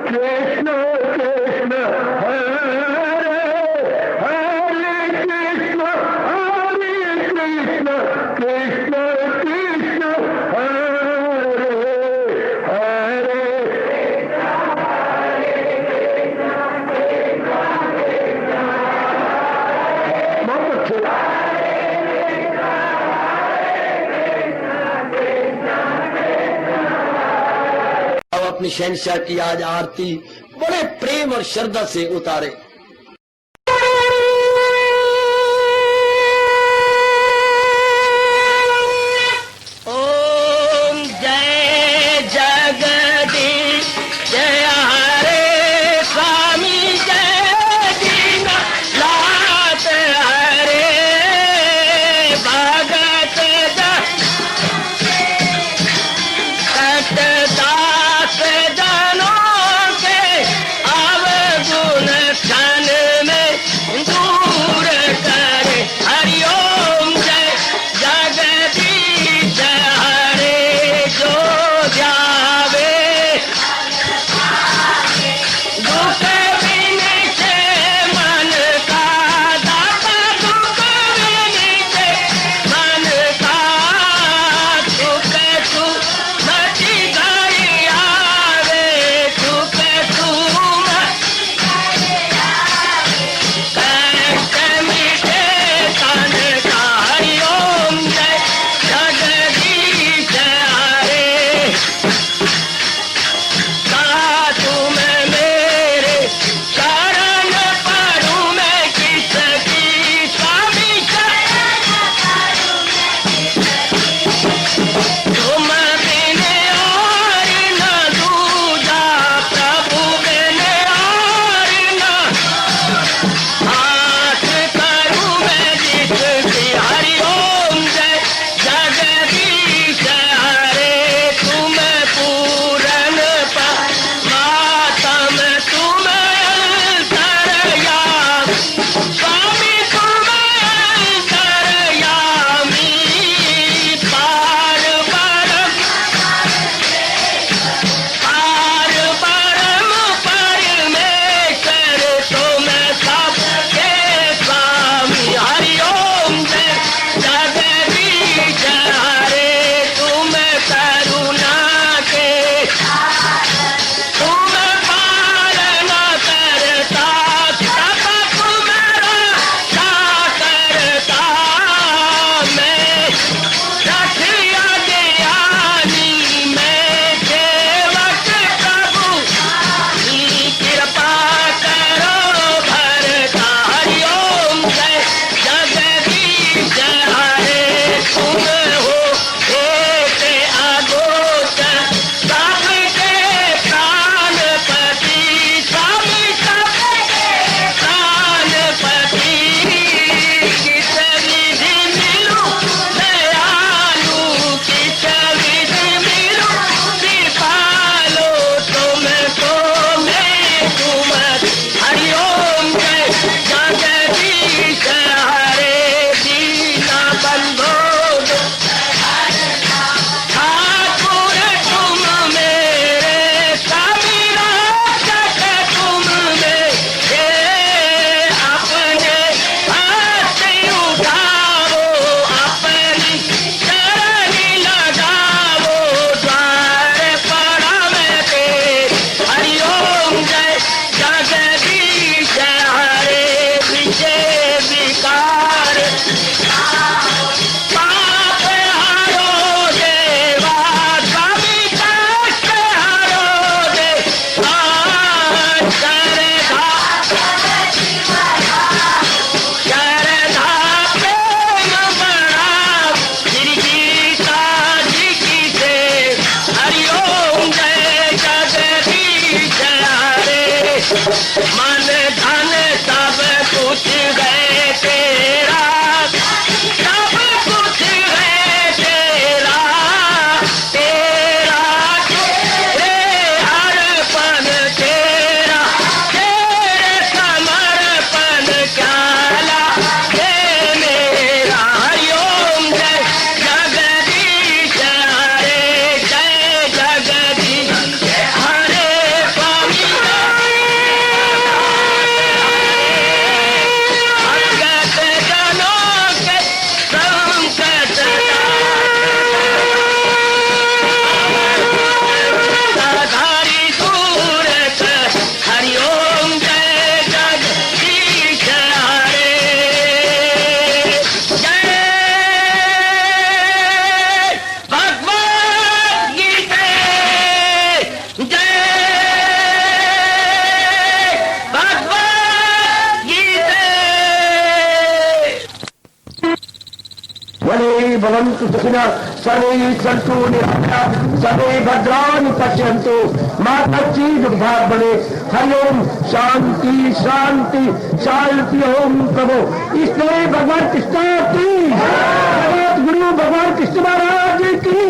कृष्ण कृष्ण हरे हरे कृष्ण कृष्ण कृष्ण कृष्ण हरे हरे बहुत अच्छे। अब अपनी शहंशाह की आज आरती बड़े प्रेम और श्रद्धा से उतारे। ओम जय जगदीश जय हरे स्वामी जय दीनानाथ हरे भगत दास जनों के अवगुण क्षण में दूर करे। हरिओम जय जगदीश हरे जो ध्यावे दुख विनिचे मन का दाता दुख विनिचे मन का सुख तू मची गई आवे सुख तू कष्ट मिटे तन का। हरिओम जय जगदीश हरे कहा तुम मेरे शरण पड़ूं मैं किसकी स्वामी तुम बिन और न दूजा प्रभु बिन और न हाथ करूं मैं जिसकी। हरिओम जय जगदीश हरे तुम पूरन परमात्म तुम अंतर्यामी स्वामी तुम अंतर्यामी पार परम परमेश्वर तुम सबके स्वामी। हरिओम जय जगदीश हरे तुम करुणा के तुम पालन करता सब तुम्हारा करता मैं रखिया ज्ञानी मैं सेवक प्रभु की कृपा करो भरता। हरिओम जय जगदीश हरे तुम हो एक अगोचर सबके प्राणपति स्वामी सबके प्राणपति किस विधि मिलूं दयालु किस विधि मिलूं कृपालो तुमको मैं तुम। हरिओम जय जगदीश हरे दीना बंधो ठाकुर तुम मेरे स्वामी रक्षक तुम मेरे अपने हाथ उठाओ अपनी शरण लगाओ द्वार पड़ा मैं तेरे। हरिओम जय जगदीश हरे विजय विकार पाप हरो देवा स्वामी कष्ट हरो देवा श्रद्धा प्रेम बढ़ाओ श्री गीता जी की से। हरिओम जय जगदीश हरे मन धन सब कुछ है तेरा सब कुछ है तेरा तेरा तेरे अर्पण तेरा तेरे समर्पण क्या लागे मेरा। हरिओम जय जगदीश हरे जय जगदीश हरे स्वामी भवन्तु सुखिनः सर्वे सन्तु निरामयाः सर्वे भद्राणि पश्यन्तु मा कश्चित् दुर्भाग् भवेत्। हरि ओम शांति शांति शांति। ओम प्रभु इसलिए भगवान कृष्ण की जगत गुरु भगवान कृष्ण महाराज की।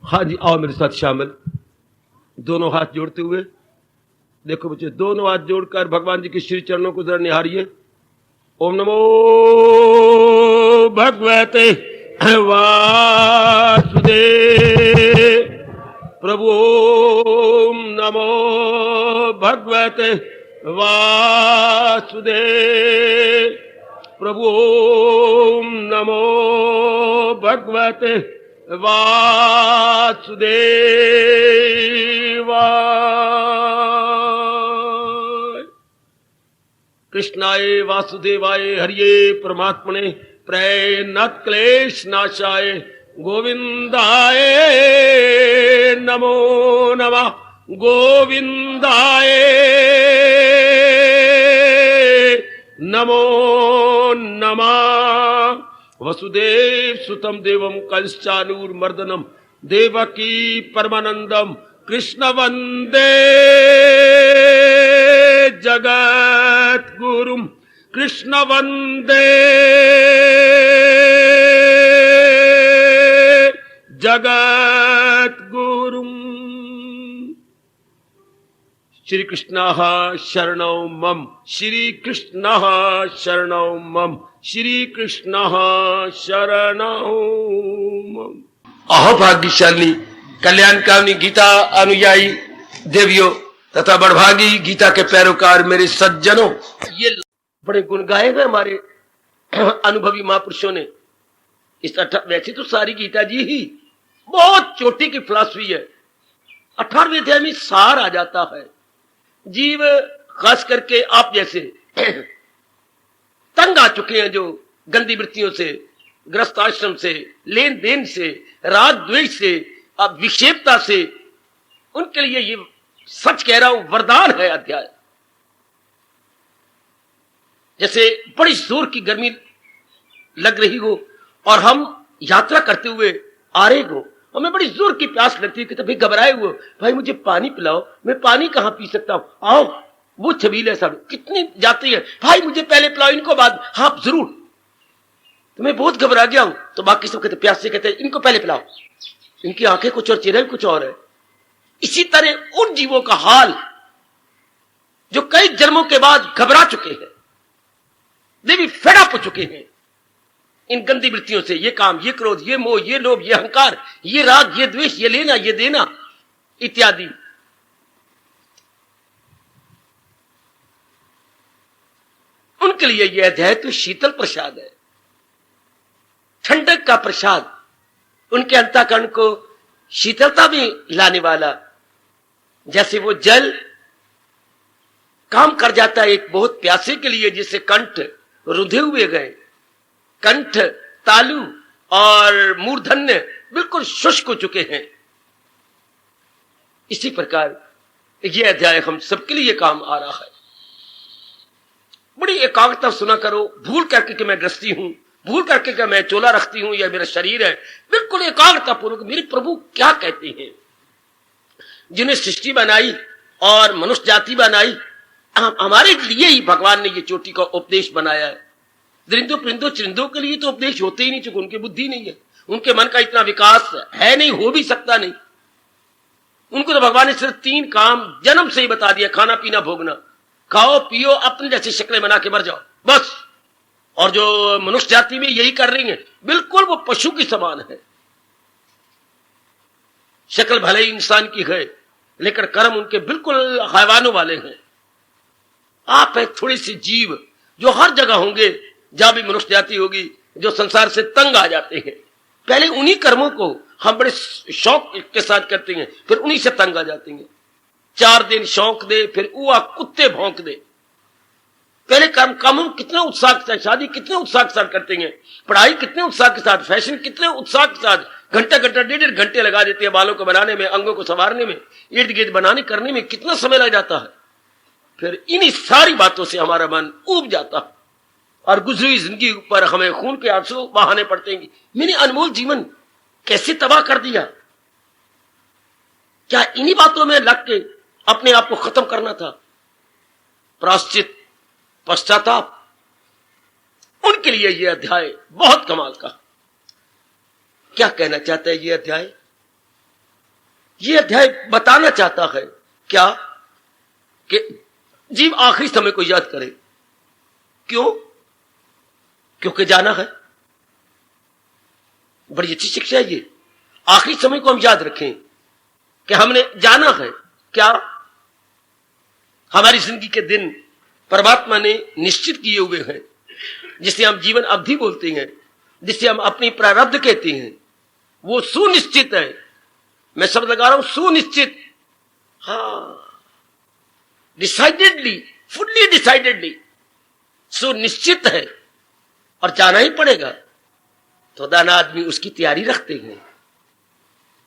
हाँ जी, आओ मेरे साथ शामिल, दोनों हाथ जोड़ते हुए। देखो बच्चे, दोनों हाथ जोड़कर भगवान जी के श्री चरणों को जरा निहारिए। ओम नमो भगवते वासुदेव। प्रभु ओम नमो भगवते वासुदेव। प्रभु ओम नमो भगवते वासुदेवाय। कृष्णाय वासुदेवाय हरिये परमात्मने प्रणत क्लेश नाशाय गोविंदाय नमो नमः। गोविंदाय नमो नमः। वसुदेव सुतम देवम कंसचानूरमर्दनम देवकी परमानंदम कृष्ण वंदे जगत गुरुम। कृष्ण वंदे जगत गुरुम। श्री कृष्ण शरणौ मम। श्री कृष्ण शरणौ मम। श्री कृष्ण शरणौ मम। अहो भाग्यशाली कल्याणकामिनी गीता अनुयायी देवियों तथा बड़भागी गीता के पैरोकार मेरे सज्जनों, ये बड़े गुण गाए हैं हमारे अनुभवी महापुरुषों ने। इस वैसे तो सारी गीता जी ही बहुत चोटी की फिलॉसफी है। 18वें अध्याय में सार आ जाता है। जीव खास करके आप जैसे तंग आ चुके हैं, जो गंदी वृत्तियों से, ग्रस्त आश्रम से, लेन देन से, राग द्वेष से, अब विक्षेपता से, उनके लिए ये सच कह रहा हूं वरदान है अध्याय। जैसे बड़ी जोर की गर्मी लग रही हो और हम यात्रा करते हुए आ रहे हो, हमें बड़ी जोर की प्यास लगती है कि तभी घबराए हुए, भाई मुझे पानी पिलाओ, मैं पानी कहां पी सकता हूं, आओ। वो छबील है सब, कितनी जाती है, भाई मुझे पहले पिलाओ, इनको बाद, हाँ जरूर। तो मैं बहुत घबरा गया हूं, तो बाकी सब कहते प्यास से कहते इनको पहले पिलाओ, इनकी आंखें कुछ और चेहरे कुछ और है। इसी तरह उन जीवों का हाल जो कई जन्मों के बाद घबरा चुके हैं, देवी फेड अप हो चुके हैं इन गंदी वृत्तियों से, ये काम, ये क्रोध, ये मोह, ये लोभ, ये अहंकार, ये राग, ये द्वेष, ये लेना, ये देना इत्यादि। उनके लिए यह अध्याय तो शीतल प्रसाद है, ठंडक का प्रसाद, उनके अंतःकरण को शीतलता में लाने वाला। जैसे वो जल काम कर जाता है एक बहुत प्यासे के लिए, जिससे कंठ रुधे हुए गए, कंठ, तालु और मूर्धन्य बिल्कुल शुष्क हो चुके हैं। इसी प्रकार यह अध्याय हम सबके लिए काम आ रहा है। बड़ी एकाग्रता सुना करो, भूल करके कि मैं ग्रस्ती हूं, भूल करके कि मैं चोला रखती हूं या मेरा शरीर है, बिल्कुल एकाग्रता पूर्वक मेरे प्रभु क्या कहते हैं। जिन्हें सृष्टि बनाई और मनुष्य जाति बनाई, हमारे लिए ही भगवान ने ये चोटी का उपदेश बनाया है। दरिंदों परिंदों चरिंदों के लिए तो उपदेश होते ही नहीं, चूंकि उनकी बुद्धि नहीं है, उनके मन का इतना विकास है नहीं, हो भी सकता नहीं। उनको तो भगवान ने सिर्फ 3 काम जन्म से ही बता दिया, खाना पीना भोगना, खाओ पियो, अपने जैसी शक्लें बना के मर जाओ, बस। और जो मनुष्य जाति में यही कर रही है, बिल्कुल वो पशु की समान है। शक्ल भले ही इंसान की है, लेकिन कर्म उनके बिल्कुल हैवानों वाले हैं। आप है थोड़ी सी जीव जो हर जगह होंगे, जहां भी मनुष्य जाति होगी, जो संसार से तंग आ जाते हैं। पहले उन्हीं कर्मों को हम बड़े शौक के साथ करते हैं, फिर उन्हीं से तंग आ जाते हैं। 4 दिन शौक दे, फिर उआ कुत्ते भौंक दे। पहले काम कितना उत्साह के साथ, शादी कितने उत्साह के साथ करते हैं, पढ़ाई कितने उत्साह के साथ, फैशन कितने उत्साह के साथ, घंटा घंटा 1.5 घंटे लगा देते हैं बालों को बनाने में, अंगों को संवारने में, इर्द गिर्द बनाने करने में कितना समय लग जाता है। फिर इन्हीं सारी बातों से हमारा मन ऊब जाता है और गुजरी हुई जिंदगी पर हमें खून के आंसू बहाने पड़ते हैं। मैंने अनमोल जीवन कैसे तबाह कर दिया? क्या इन्हीं बातों में लग के अपने आप को खत्म करना था? प्रायश्चित, पश्चाताप, उनके लिए यह अध्याय बहुत कमाल का। क्या कहना चाहता है यह अध्याय? यह अध्याय बताना चाहता है क्या कि जीव आखिरी समय को याद करे। क्यों? क्योंकि जाना है। बड़ी अच्छी शिक्षा है ये। आखिरी समय को हम याद रखें कि हमने जाना है। क्या हमारी जिंदगी के दिन परमात्मा ने निश्चित किए हुए हैं, जिसे हम जीवन अवधि बोलते हैं, जिसे हम अपनी प्रारब्ध कहते हैं, वो सुनिश्चित है। मैं शब्द लगा रहा हूं, सुनिश्चित। हाँ, डिसाइडेडली, फुल्ली डिसाइडेडली सुनिश्चित है और जाना ही पड़ेगा। तो दाना आदमी उसकी तैयारी रखते हैं।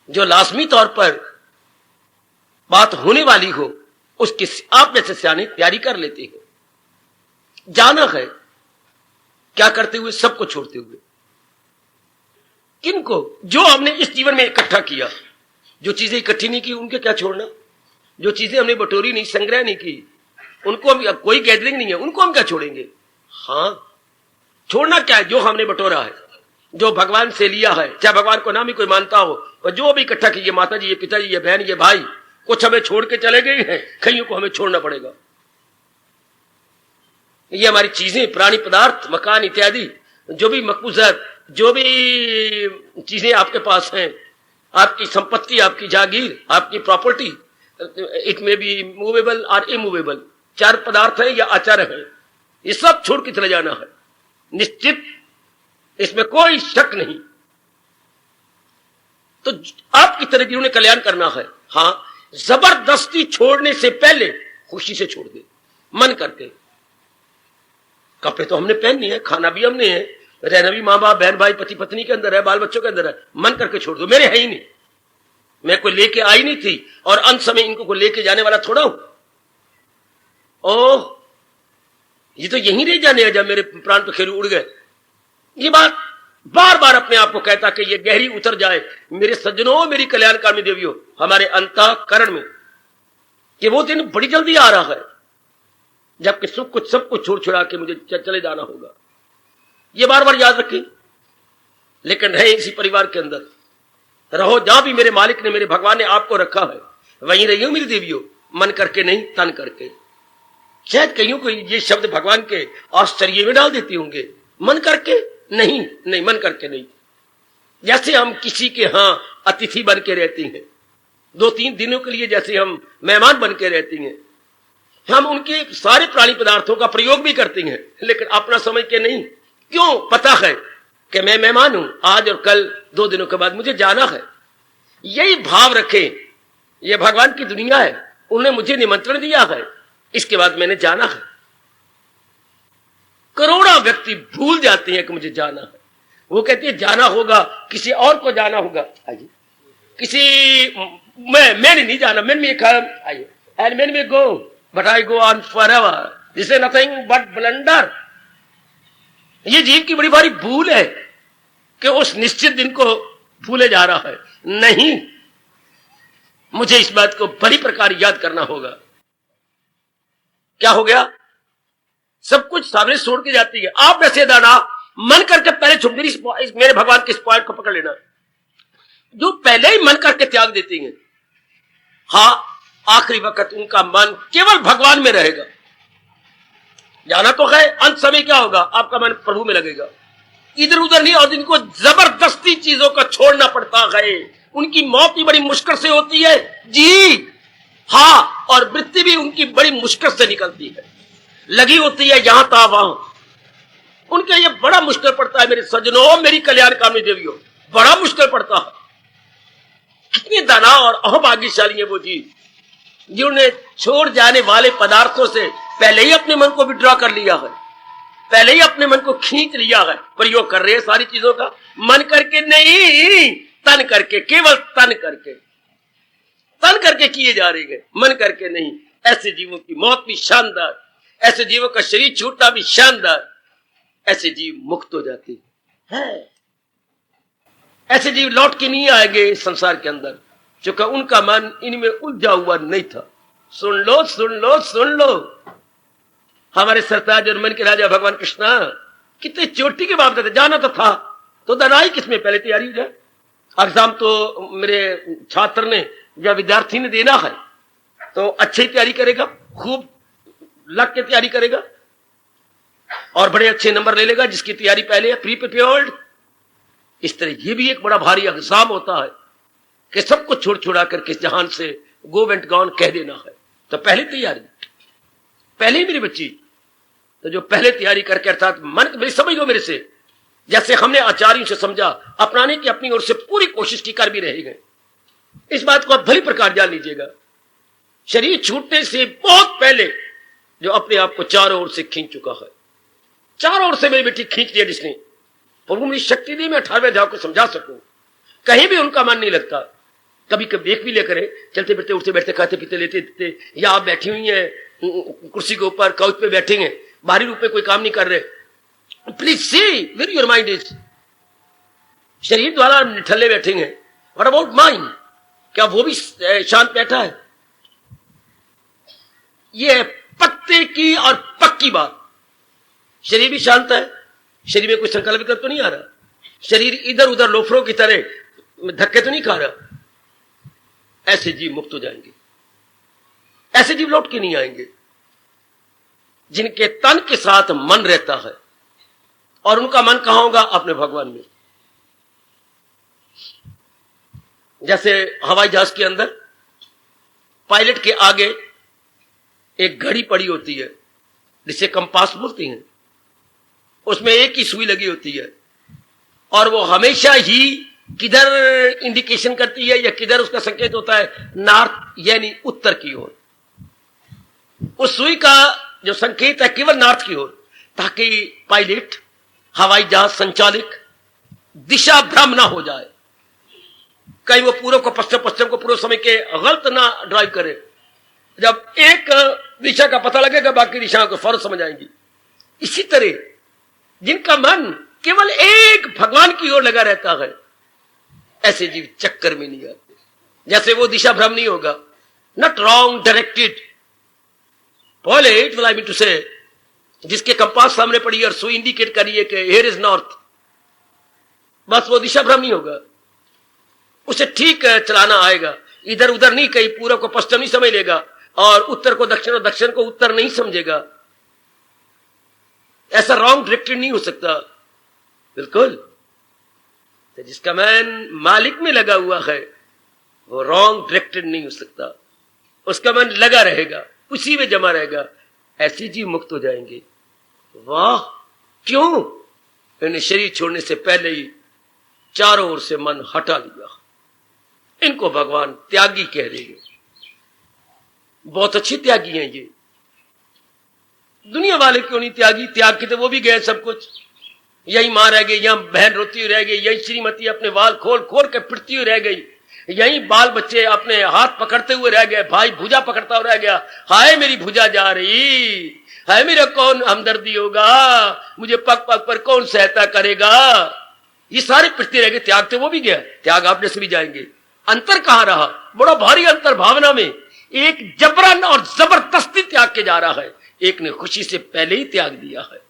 जो लाजमी तौर पर बात होने वाली हो, उसकी आप में से सियाने तैयारी कर लेते हैं। जाना है। क्या करते हुए? सबको छोड़ते हुए। किनको? जो हमने इस जीवन में इकट्ठा किया। जो चीजें इकट्ठी नहीं की उनके क्या छोड़ना? जो चीजें हमने बटोरी नहीं, संग्रह नहीं की, उनको हम, कोई गैदरिंग नहीं है, उनको हम क्या छोड़ेंगे? हाँ, छोड़ना क्या है? जो हमने बटोरा है, जो भगवान से लिया है, चाहे भगवान को नाम ही कोई मानता हो, और जो भी इकट्ठा कीजिए, माता जी, ये पिताजी, ये बहन, ये भाई, कुछ हमें छोड़ के चले गए हैं, कईयों को हमें छोड़ना पड़ेगा। ये हमारी चीजें, प्राणी पदार्थ, मकान इत्यादि, जो भी मकबूजात, जो भी चीजें आपके पास हैं, आपकी संपत्ति, आपकी जागीर, आपकी प्रॉपर्टी, इट में बी मूवेबल और इमूवेबल, चार पदार्थ है या आचार है, ये सब छोड़ के चले जाना है, निश्चित, इसमें कोई शक नहीं। तो आपकी तरह जिन्होंने कल्याण करना है, हाँ, जबरदस्ती छोड़ने से पहले खुशी से छोड़ दे, मन करके। कपड़े तो हमने पहननी है, खाना भी हमने है, रहना भी माँ बाप, बहन भाई, पति पत्नी के अंदर है, बाल बच्चों के अंदर है, मन करके छोड़ दो। मेरे है ही नहीं, मैं कोई लेके आई नहीं थी और अंत समय इनको कोई लेके जाने वाला थोड़ा हूं। ओह, ये तो यहीं रह जाने हैं जब मेरे प्राण पखेरु उड़ गए। ये बात बार बार अपने आप को कहता कि ये गहरी उतर जाए मेरे सज्जनों, मेरी कल्याणकामी देवियों, हमारे अंतःकरण में, कि वो दिन बड़ी जल्दी आ रहा है जबकि सुख कुछ सब कुछ छोड़ छुड़ा के मुझे चले जाना होगा। ये बार बार याद रखें। लेकिन रहे इसी परिवार के अंदर, रहो जहां भी मेरे मालिक ने, मेरे भगवान ने आपको रखा है, वहीं रहियो मेरी देवियों, मन करके नहीं, तन करके। शायद कईयों को ये शब्द भगवान के आश्चर्य में डाल देते होंगे, मन करके नहीं, नहीं, मन करके नहीं। जैसे हम किसी के यहां अतिथि बन के रहते हैं, 2-3 दिनों के लिए जैसे हम मेहमान बन के रहते हैं, हम उनके सारे प्राणी पदार्थों का प्रयोग भी करते हैं, लेकिन अपना समझ के नहीं। क्यों? पता है कि मैं मेहमान हूं, आज और कल, 2 दिनों के बाद मुझे जाना है। यही भाव रखें, यह भगवान की दुनिया है, उन्होंने मुझे निमंत्रण दिया है, इसके बाद मैंने जाना है। करोड़ों व्यक्ति भूल जाते हैं कि मुझे जाना है। वो कहते हैं जाना होगा, किसी और को जाना होगा। आइए, मैंने नहीं जाना, मैंने में come, आइए, and when we go, but I go on forever. This is nothing but blunder. ये जीव की बड़ी भारी भूल है कि उस निश्चित दिन को भूले जा रहा है। नहीं, मुझे इस बात को बड़ी प्रकार याद करना होगा। क्या हो गया? सब कुछ सामने छोड़ के जाती है। आप वैसे दाना मन करके पहले छोड़, मेरे भगवान के इस पॉइंट को पकड़ लेना, जो पहले ही मन करके त्याग देती हैं, हाँ, आखिरी वक्त उनका मन केवल भगवान में रहेगा। जाना तो है, अंत समय क्या होगा? आपका मन प्रभु में लगेगा, इधर उधर नहीं। और जिनको जबरदस्ती चीजों को छोड़ना पड़ता है, उनकी मौत भी बड़ी मुश्किल से होती है जी, हाँ, और मृत्यु भी उनकी बड़ी मुश्किल से निकलती है, लगी होती है यहां था वहां। उनके ये बड़ा मुश्किल पड़ता है मेरे सज्जनों, मेरी कल्याणकामी देवियों, बड़ा मुश्किल पड़ता है। कितने दाना और अहभाग्यशाली है वो जी, जिन्होंने छोड़ जाने वाले पदार्थों से पहले ही अपने मन को विड्रॉ कर लिया है, पहले ही अपने मन को खींच लिया है। प्रयोग कर रहे हैं सारी चीजों का, मन करके नहीं, तन करके, केवल तन करके, तन करके किए जा रहे हैं, मन करके नहीं। ऐसे जीवों की मौत भी शानदार, ऐसे जीवों का शरीर छूटना भी शानदार। ऐसे जीव मुक्त हो जाते हैं। ऐसे जीव लौट के नहीं आएंगे इस संसार के अंदर, क्योंकि उनका मन इनमें उलझा हुआ नहीं था। सुन लो सुन लो सुन लो, हमारे सरताज और मन के राजा भगवान कृष्णा कितने चोटी के बाप थे, जाना तो था तो दनाई किसमें, पहले तैयारी हो जाए। एग्जाम तो मेरे छात्र ने या विद्यार्थी ने देना है तो अच्छी तैयारी करेगा, खूब लग के तैयारी करेगा और बड़े अच्छे नंबर ले लेगा जिसकी तैयारी पहले है, प्री प्रिपेयर्ड। इस तरह ये भी एक बड़ा भारी एग्जाम होता है कि सब कुछ छोड़ छुड़ा कर किस जहान से गो वेंट गॉन कह देना है। तो पहले तैयारी, पहले ही मेरी बच्ची, तो जो पहले तैयारी करके अर्थात मन मेरी समझ लो मेरे से, जैसे हमने आचार्यों से समझा, अपनाने की अपनी ओर से पूरी कोशिश की, कर भी रह गए। इस बात को आप भली प्रकार जान लीजिएगा, शरीर छूटने से बहुत पहले जो अपने आप को चारों ओर से खींच चुका है, चारों ओर से मेरी बेटी खींच लिया जिसने, प्रभु मेरी शक्ति दी मैं 18वें अध्याय को समझा सकूं। कहीं भी उनका मन नहीं लगता। कभी कभी देख भी ले करे, चलते फिरते उठते बैठते खाते पीते लेते देते, या आप बैठी हुई हैं कुर्सी के ऊपर काउच पे बैठे हैं, बाहरी रूप में कोई काम नहीं कर रहे, please see where your mind is. शरीर द्वारा निठल्ले बैठे हैं, व्हाट अबाउट माइंड, क्या वो भी शांत बैठा है? ये है पत्ते की और पक्की बात। शरीर भी शांत है, शरीर में कोई संकल्प विकल्प तो नहीं आ रहा, शरीर इधर उधर लोफरों की तरह धक्के तो नहीं खा रहा। ऐसे जीव मुक्त हो जाएंगे, ऐसे जीव लौट के नहीं आएंगे जिनके तन के साथ मन रहता है। और उनका मन कहां होगा? अपने भगवान में। जैसे हवाई जहाज के अंदर पायलट के आगे एक घड़ी पड़ी होती है जिसे कंपास बोलते हैं, उसमें एक ही सुई लगी होती है और वो हमेशा ही किधर इंडिकेशन करती है या किधर उसका संकेत होता है? नॉर्थ, यानी उत्तर की ओर। उस सुई का जो संकेत है केवल नॉर्थ की ओर, ताकि पायलट, हवाई जहाज संचालक दिशा भ्रम ना हो जाए, कहीं वो पूर्व को पश्चिम, पश्चिम को पूर्व समय के गलत ना ड्राइव करे। जब एक दिशा का पता लगेगा बाकी दिशाओं को फौरन समझ आएंगी। इसी तरह जिनका मन केवल एक भगवान की ओर लगा रहता है, ऐसे जीव चक्कर में नहीं आते। जैसे वो दिशा भ्रम नहीं होगा, not wrong directed pilot will I mean to say, जिसके कंपास सामने पड़ी है और सुई इंडिकेट करिए कि हियर इज नॉर्थ, बस वो दिशा भ्रम नहीं होगा, उसे ठीक चलाना आएगा। इधर उधर नहीं, कहीं पूर्व को पश्चिम नहीं समझ लेगा और उत्तर को दक्षिण और दक्षिण को उत्तर नहीं समझेगा। ऐसा रॉन्ग डायरेक्टेड नहीं हो सकता बिल्कुल। तो जिसका मन मालिक में लगा हुआ है वो रॉन्ग डायरेक्टेड नहीं हो सकता, उसका मन लगा रहेगा, उसी में जमा रहेगा। ऐसे जीव मुक्त हो जाएंगे। वाह, क्यों? इन्हें शरीर छोड़ने से पहले ही चारों ओर से मन हटा लिया। इनको भगवान त्यागी कह रहे हैं। बहुत अच्छे त्यागी हैं ये। दुनिया वाले क्यों नहीं त्यागी? त्याग के तो वो भी गए सब कुछ। यही मां रह गई, यहां बहन रोती हुई रह गई, यही श्रीमती अपने बाल खोल खोल के पिटती हुई रह गई, यही बाल बच्चे अपने हाथ पकड़ते हुए रह गए, भाई भुजा पकड़ता हुआ रह गया, हाय मेरी भुजा जा रही, हाय मेरा कौन हमदर्दी होगा, मुझे पग पग पर कौन सहायता करेगा। ये सारे पिटते रह गए। त्याग तो वो भी गया, त्याग आपने से भी जाएंगे। अंतर कहां रहा? बड़ा भारी अंतर भावना में। एक जबरन और जबरदस्ती त्याग के जा रहा है, एक ने खुशी से पहले ही त्याग दिया है।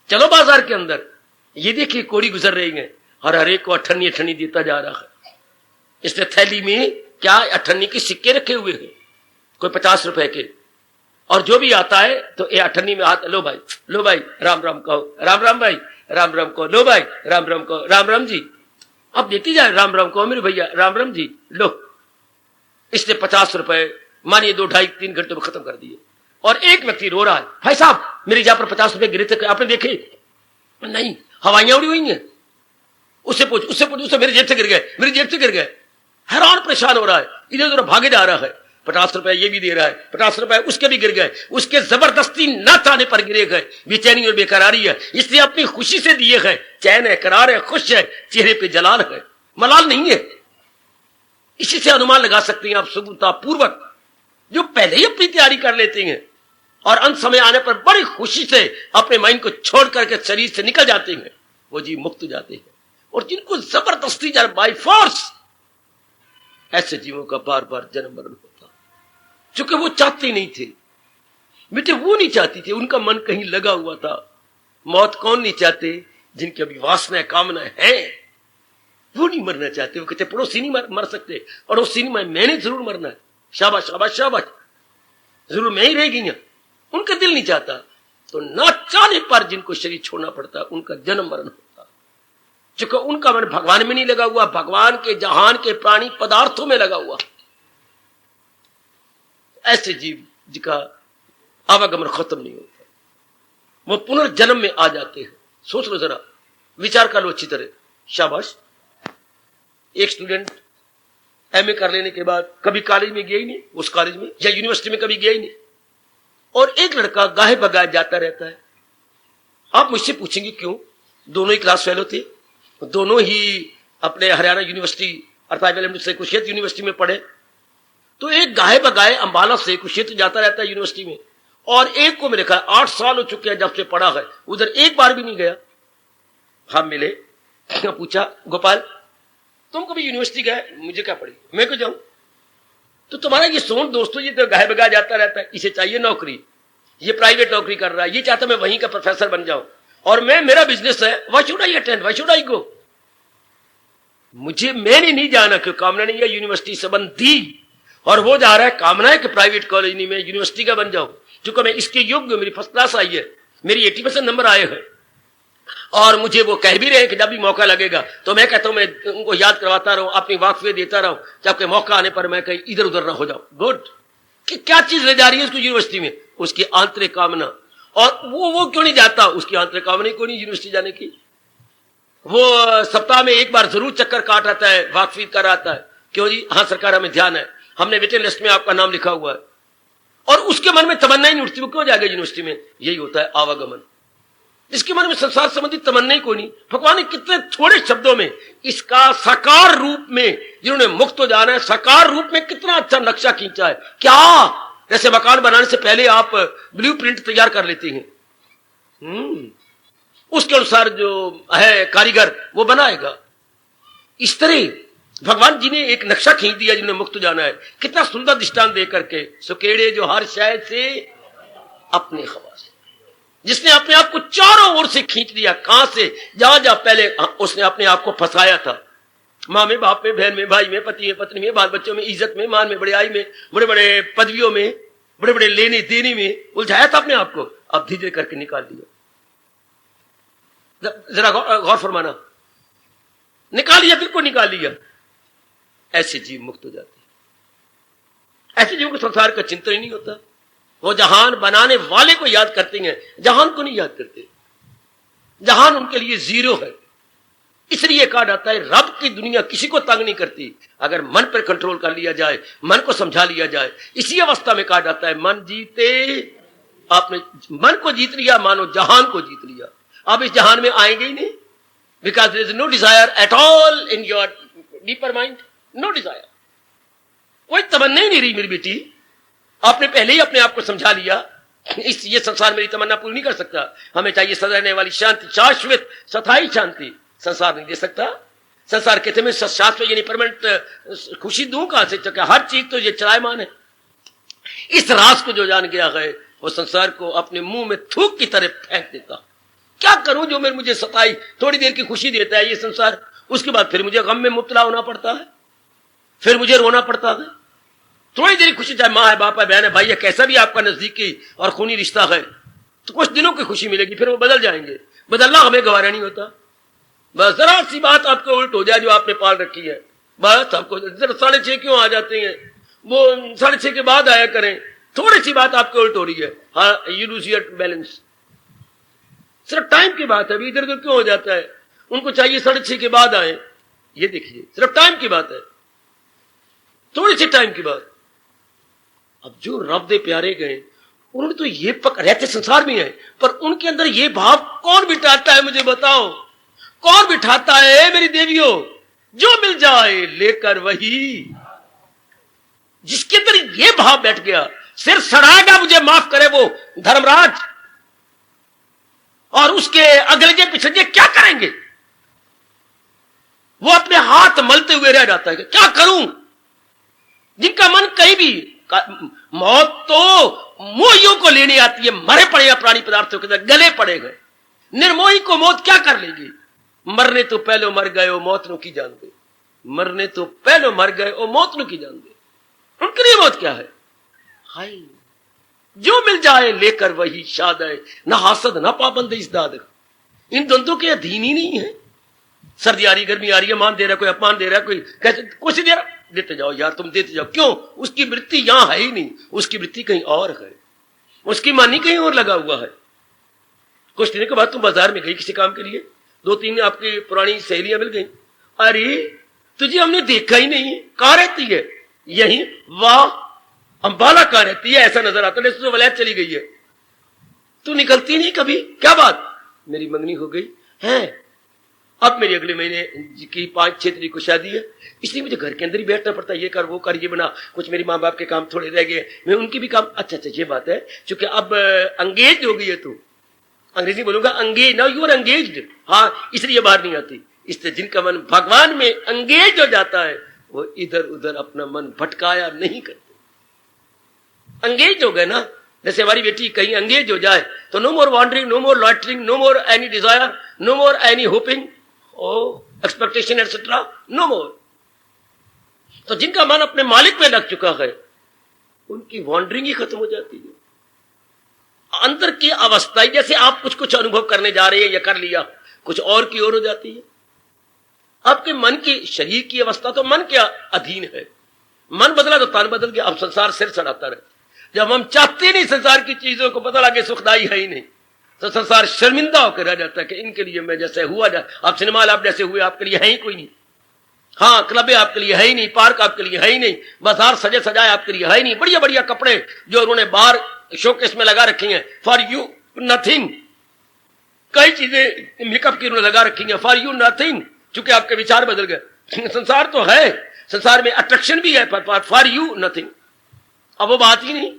चलो बाजार के अंदर, ये देखिए कोड़ी गुजर रही है और हर एक को अठन्नी अठन्नी देता जा रहा है। इसने थैली में क्या अठन्नी के सिक्के रखे हुए हैं, कोई 50 रुपए के, और जो भी आता है तो ये अठन्नी में हाथ, लो भाई राम राम कहो, राम राम भाई राम राम कहो, लो भाई राम राम कहो, राम राम जी। अब देती जाए, राम राम कहो मेरे भैया, राम राम जी, लो। इसने 50 रुपए मानिए 2, 2.5, 3 घंटे में खत्म कर दिए। और एक व्यक्ति रो रहा है, भाई साहब मेरी जहां पर 50 रुपए गिरे थे आपने देखे? नहीं, हवाइयां उड़ी हुई हैं। उससे पूछ, उससे मेरी जेब से गिर गए। हैरान परेशान हो रहा है, इधर उधर भागे जा रहा है। 50 रुपए ये भी दे रहा है, 50 रुपए उसके भी गिर गए, उसके जबरदस्ती न चाहने पर गिरे गए। बेचैनी और बेकरारी है, इसलिए अपनी खुशी से दिए गए। चैन है, करार है, खुश है, चेहरे पे जलाल है, मलाल नहीं है। इसी से अनुमान लगा सकते हैं आप सुगमता पूर्वक, जो पहले ही अपनी तैयारी कर लेते हैं और अंत समय आने पर बड़ी खुशी से अपने माइंड को छोड़ करके शरीर से निकल जाते हैं, वो जीव मुक्त हो जाते हैं। और जिनको जबरदस्ती बाय फोर्स, ऐसे जीवों का बार बार जन्म मरण होता, चूंकि वो चाहते नहीं थे बेटे, वो नहीं चाहती थी, उनका मन कहीं लगा हुआ था। मौत कौन नहीं चाहते? जिनकी अभी वासनाएं कामनाएं हैं, वो नहीं मरना चाहते। वो कहते पड़ोसी नहीं मर सकते, पड़ोसी नहीं, मैंने जरूर मरना है, शाबाश शाबाश शाबाश, जरूर मैं ही रह गई। उनका दिल नहीं चाहता, तो ना चाहने पर जिनको शरीर छोड़ना पड़ता, उनका जन्म मरण होता, चूंकि उनका मन भगवान में नहीं लगा हुआ, भगवान के जहान के प्राणी पदार्थों में लगा हुआ। ऐसे जीव जिनका आवागमन खत्म नहीं होता, वो पुनर्जन्म में आ जाते हैं। सोच लो जरा, विचार कर लो अच्छी तरह। शाबाश, एक स्टूडेंट एमए कर लेने के बाद कभी कॉलेज में गया ही नहीं, उस कॉलेज में या यूनिवर्सिटी में कभी गया ही नहीं, और एक लड़का गाहे बगाए जाता रहता है। आप मुझसे पूछेंगे क्यों? दोनों ही क्लास फेलो थे, दोनों ही अपने हरियाणा यूनिवर्सिटी अर्थात कुरुक्षेत्र यूनिवर्सिटी में पढ़े, तो एक गाहे बगाए अंबाला से कुरुक्षेत्र जाता रहता है यूनिवर्सिटी में, और एक को मेरे ख्याल 8 साल हो चुके हैं जब से पढ़ा है, उधर एक बार भी नहीं गया। हम मिले, पूछा गोपाल तुम कभी यूनिवर्सिटी गए? मुझे क्या पड़ी, मैं क्यों जाऊं? तो तुम्हारा ये सोन दोस्तों, ये तो गाहे बगाए जाता रहता है, इसे चाहिए नौकरी, ये प्राइवेट नौकरी कर रहा है, ये चाहता मैं वहीं का प्रोफेसर बन जाऊं, और मेरा बिजनेस है, why should I attend, why should I go? मैंने नहीं जाना, क्यों? कामना नहीं है यूनिवर्सिटी संबंधी, और वो जा रहा है कामना है कि प्राइवेट कॉलेज नहीं, मैं यूनिवर्सिटी का बन जाऊं, क्योंकि मैं इसके योग्य, मेरी फर्स्ट क्लास आई है, मेरी 80% नंबर आए हैं, और मुझे वो कह भी रहे हैं कि जब भी मौका लगेगा, तो मैं कहता हूं मैं उनको याद करवाता रहूं, अपनी वाकफियत देता रहूं, जबकि मौका आने पर मैं कहीं इधर उधर ना हो जाऊं। गुड, कि क्या चीज ले जा रही है उसको यूनिवर्सिटी में? उसकी आंतरिक कामना। और वो क्यों नहीं जाता? उसकी आंतरिक कामना क्यों नहीं यूनिवर्सिटी जाने की? वो सप्ताह में एक बार जरूर चक्कर काट आता है, वाकफियत कर आता है, क्यों जी? हाँ सरकार, हमें ध्यान है, हमने वेटिंग लिस्ट में आपका नाम लिखा हुआ है, और उसके मन में तमन्ना ही नहीं उठती, वो क्यों जाएगा यूनिवर्सिटी में? यही होता है आवागमन। इसके मन में संसार संबंधी तमन्ना ही कोई नहीं। भगवान ने कितने थोड़े शब्दों में इसका साकार रूप में, जिन्होंने मुक्त हो जाना है, साकार रूप में कितना अच्छा नक्शा खींचा है। क्या जैसे मकान बनाने से पहले आप ब्लूप्रिंट तैयार कर लेते हैं, उसके अनुसार जो है कारीगर वो बनाएगा, इस तरह भगवान जी ने एक नक्शा खींच दिया जिन्हें मुक्त हो जाना है। कितना सुंदर दृष्टांत दे करके, सुकेड़े जो हर शायद से अपने खवा से, जिसने अपने आप को चारों ओर से खींच लिया। कहां से? जहां जहां पहले उसने अपने आप को फंसाया था, मां में, बाप में, बहन में, भाई में, पति में, पत्नी में, बाल बच्चों में, इज्जत में, मान में, बड़ाई में, बड़े बड़े पदवियों में, बड़े बड़े लेने देने में उलझाया था अपने आप को। अब धीरे करके निकाल दिया, जरा गौर फरमाना, निकाल लिया, बिल्कुल निकाल लिया। ऐसे जीव मुक्त हो जाते हैं। ऐसे जीवों को संसार का चिंतन ही नहीं होता। वो जहान बनाने वाले को याद करते हैं, जहान को नहीं याद करते। जहान उनके लिए जीरो है। इसलिए कहा जाता है रब की दुनिया किसी को तंग नहीं करती अगर मन पर कंट्रोल कर लिया जाए, मन को समझा लिया जाए। इसी अवस्था में कहा जाता है मन जीते, आपने मन को जीत लिया, मानो जहान को जीत लिया। आप इस जहान में आएंगे ही नहीं, because there is no desire at all in your deeper mind, no desire, कोई तमन्ना ही नहीं रही मेरी बेटी। आपने पहले ही अपने आप को समझा लिया, ये संसार मेरी तमन्ना पूरी नहीं कर सकता, हमें चाहिए सदा रहने वाली शांति, शाश्वत स्थायी शांति। संसार नहीं दे सकता। संसार कहते मैं शाश्वत यानी परमानेंट खुशी दूं कहां से? हर चीज तो ये चलायमान है। इस राज को जो जान गया है वो संसार को अपने मुंह में थूक की तरह फेंक देता। क्या करूं जो मुझे सताई, थोड़ी देर की खुशी देता है ये संसार, उसके बाद फिर मुझे गम में मुब्तला होना पड़ता है, फिर मुझे रोना पड़ता है। थोड़ी देर खुशी, चाहे माँ है, बाप है, बहन है, भाई है, कैसा भी आपका नजदीकी और खूनी रिश्ता है, तो कुछ दिनों की खुशी मिलेगी, फिर वो बदल जाएंगे। बदलना हमें गवारा नहीं होता। बस जरा सी बात आपको उल्ट हो जाए जो आपने पाल रखी है, बस आपको 6:30 क्यों आ जाते हैं, वो 6:30 के बाद आया करें। थोड़ी सी बात आपको उल्ट हो रही है, हाँ, यू लूज योर बैलेंस। सिर्फ टाइम की बात है, अभी इधर उधर क्यों हो जाता है? उनको चाहिए 6:30 के बाद आए। ये देखिए सिर्फ टाइम की बात है, थोड़ी सी टाइम की बात। अब जो रब दे प्यारे गए उन्होंने तो ये रहते संसार में है, पर उनके अंदर ये भाव कौन बिठाता है? मुझे बताओ, कौन बिठाता है मेरी देवियों? जो मिल जाए लेकर वही। जिसके अंदर ये भाव बैठ गया, सिर सड़ाएगा, मुझे माफ करे वो धर्मराज, और उसके अगलजे पिछलजे क्या करेंगे? वो अपने हाथ मलते हुए रह जाता है कि क्या करूं। जिनका मन कहीं भी, मौत तो मोहियों को लेने आती है, मरे पड़े हैं प्राणी पदार्थों के अंदर, गले पड़े गए। निर्मोही को मौत क्या कर लेगी? मरने तो पहले मर गए ओ मौत नु की जान दे, मरने तो पहले मर गए ओ मौत नु की जान दे। उनके लिए मौत क्या है? हाय, जो मिल जाए लेकर वही शाद है, ना हासद ना पाबंद इस दाद, इन द्वंद्वों के अधीन ही नहीं है। सर्दी आ रही, गर्मी आ रही है, मान दे रहा कोई, अपमान दे रहा कोई, कैसे कुछ दे रहा, देते जाओ यार, तुम देते जाओ। क्यों? उसकी वृत्ति यहां है ही नहीं, उसकी वृत्ति कहीं और है, उसकी मन ही कहीं और लगा हुआ है। कुछ दिनों के बाद तुम बाजार में गई किसी काम के लिए, 2-3 आपकी पुरानी सहेलियां मिल गई, अरे तुझे हमने देखा ही नहीं, कहां रहती है? यही। वाह, अंबाला कहां रहती है? ऐसा नजर आता है तो वलैत चली गई है, तू निकलती नहीं कभी, क्या बात? मेरी मंगनी हो गई है, अब मेरी अगले महीने की 5-6 तारीख को शादी है, इसलिए मुझे घर के अंदर ही बैठना पड़ता है, ये कर वो कर, ये बना, कुछ मेरी माँ बाप के काम थोड़े रह गए, मैं उनकी भी काम। अच्छा, ये बात है, चूंकि अब अंगेज हो गई है तू, अंग्रेजी बोलूंगा अंगेज, नाउ यू आर अंगेज्ड, हाँ, इसलिए बाहर नहीं आती। इसलिए जिनका मन भगवान में अंगेज हो जाता है वो इधर उधर अपना मन भटकाया नहीं करते। अंगेज हो गए ना, जैसे हमारी बेटी कहीं अंगेज हो जाए तो no more wandering, no more loitering, no more any desire, no more any hoping, expectation etcetera, no more. तो जिनका मन अपने मालिक में लग चुका है उनकी वॉन्डरिंग ही खत्म हो जाती है। अंदर की अवस्था, जैसे आप कुछ कुछ अनुभव करने जा रहे हैं या कर लिया, कुछ और की ओर हो जाती है। आपके मन की, शरीर की अवस्था तो मन के अधीन है, मन बदला तो तन बदल गया। अब संसार सिर चढ़ाता रहे, जब हम चाहते नहीं संसार की चीजों को, पता लगे सुखदाई है ही नहीं, तो संसार शर्मिंदा होकर रह जाता है कि इनके लिए मैं जैसे हुआ जाए। आप सिनेमा आप जैसे हुए, आपके लिए है ही कोई नहीं, हाँ, क्लब आपके लिए है ही नहीं, पार्क आपके लिए है ही नहीं, बाजार सजे सजाए आपके लिए है ही नहीं, बढ़िया बढ़िया कपड़े जो उन्होंने बाहर शोकेस में लगा रखी हैं, फॉर यू नथिंग। कई चीजें मेकअप की उन्होंने लगा रखी हैं, फॉर यू नथिंग, चूंकि आपके विचार बदल गए। संसार तो है, संसार में अट्रैक्शन भी है, फॉर यू नथिंग। अब वो बात ही नहीं।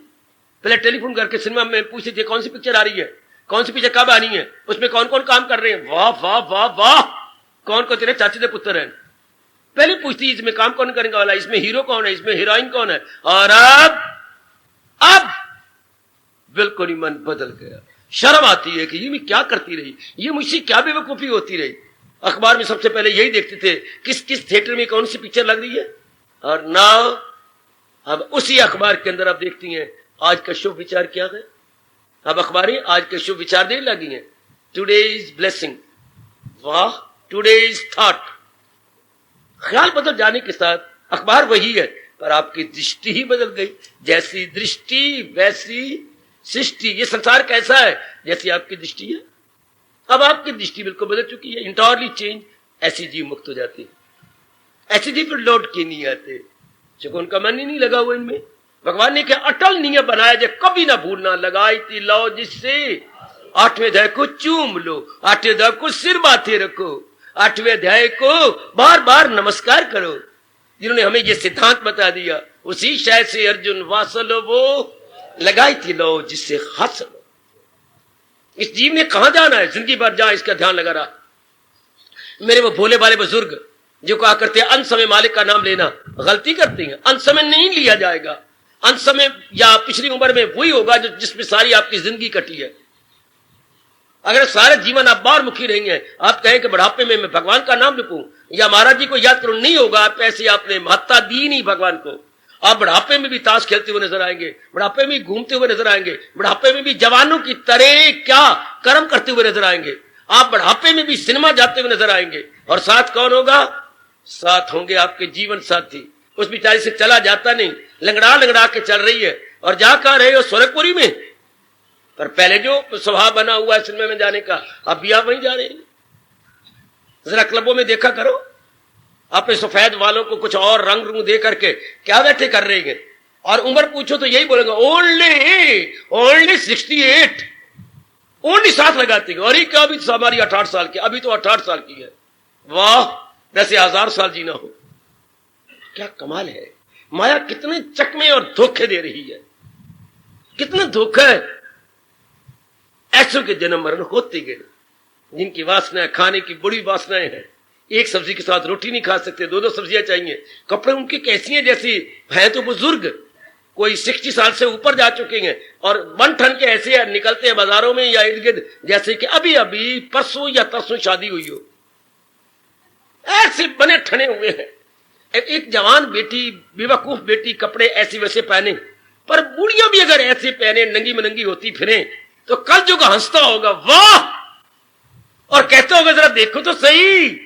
पहले टेलीफोन करके सिनेमा में पूछते थे कौन सी पिक्चर आ रही है, कौन सी पिक्चर कब आनी है, उसमें कौन कौन काम कर रहे हैं, वाह वाह वाह वाह, कौन कौन तेरे चाची के पुत्र हैं। पहले पूछती इसमें काम कौन करेगा वाला, इसमें हीरो कौन है, इसमें हीरोइन कौन है। और अब बिल्कुल ही मन बदल गया। शर्म आती है कि ये मैं क्या करती रही, ये मुझसे क्या बेवकूफी होती रही। अखबार में सबसे पहले यही देखते थे किस किस थिएटर में कौन सी पिक्चर लग रही है, और नाउ अब उसी अखबार के अंदर आप देखती हैं आज का शुभ विचार क्या है। अब अखबारें आज के शुभ विचार देने लगी हैं, टुडे इज ब्लेसिंग, वाह, टुडे इज थॉट। ख्याल बदल जाने के साथ अखबार वही है, पर आपकी दृष्टि ही बदल गई। जैसी दृष्टि वैसी सृष्टि। ये संसार कैसा है, जैसी आपकी दृष्टि है। अब आपकी दृष्टि बिल्कुल बदल चुकी है, इंटरली चेंज। ऐसी जीव मुक्त हो जाती है, ऐसी जीव फिर लौट के नहीं आते, क्योंकि उनका मन ही नहीं लगा हुआ इनमें। भगवान ने क्या अटल नियम बनाया, जो कभी ना भूलना, लगाई थी लो जिससे 8वें अध्याय को चूम लो, 8वें अध्याय को सिर माथे रखो, 8वें अध्याय को बार बार नमस्कार करो। जिन्होंने हमें ये सिद्धांत बता दिया, उसी शायद से अर्जुन वासलो वो लगाई थी लो जिससे हंस लो। इस जीव ने कहां जाना है, जिंदगी भर जहां इसका ध्यान लगा रहा। मेरे वो भोले वाले बुजुर्ग जो कहा करते हैं अंत समय मालिक का नाम लेना, गलती करती हैं। अंत समय नहीं लिया जाएगा, अंत समय या पिछली उम्र में वही होगा जो जिसमें सारी आपकी जिंदगी कटी है। अगर सारे जीवन आप बाहर मुखी रहेंगे, आप कहें कि बुढ़ापे में मैं भगवान का नाम लिखूं या महाराज जी को याद करूं, नहीं होगा। आप ऐसे आपने महत्ता दी नहीं भगवान को। आप बुढ़ापे में भी ताश खेलते हुए नजर आएंगे, बुढ़ापे में घूमते हुए नजर आएंगे, बुढ़ापे में भी जवानों की तरह क्या कर्म करते हुए नजर आएंगे। आप बुढ़ापे में भी सिनेमा जाते हुए नजर आएंगे। और साथ कौन होगा, साथ होंगे आपके जीवन साथी। उस बेचारी से चला जाता नहीं, लंगड़ा लंगड़ा के चल रही है। और जा कहां रहे हो, स्वर्गपुरी में। पर पहले जो स्वभाव बना हुआ है सिनेमा में जाने का, अब भी आप वहीं जा रहे हैं। जरा क्लबों में देखा करो, अपने सफेद वालों को कुछ और रंग रूंग दे करके क्या बैठे कर रहे हैं। और उम्र पूछो तो यही बोलेंगे ओनली 68, ओनली 7 लगाते हैं। और ये क्या, अभी तो हमारी 68 साल की, अभी तो 68 साल की है। वाह, वैसे 1000 साल जीना हो। क्या कमाल है, माया कितने चकमे और धोखे दे रही है। कितना धोखा है। ऐसों के जन्म मरण होते गए, जिनकी वासनाएं खाने की बड़ी वासनाएं हैं। एक सब्जी के साथ रोटी नहीं खा सकते, दो दो सब्जियां चाहिए। कपड़े उनके कैसी हैं, जैसी है तो बुजुर्ग, कोई 60 साल से ऊपर जा चुके हैं और 1 टन के ऐसे निकलते हैं बाजारों में या इर्द गिर्द, जैसे कि अभी अभी परसों या तरसों शादी हुई हो। ऐसे बने ठने हुए हैं। एक जवान बेटी, बेवकूफ बेटी कपड़े ऐसे वैसे पहने, पर बूढ़ियां भी अगर ऐसे पहने, नंगी मनंगी होती फिरे, तो कल जो हंसता होगा वाह, और कहता होगा जरा देखो तो सही,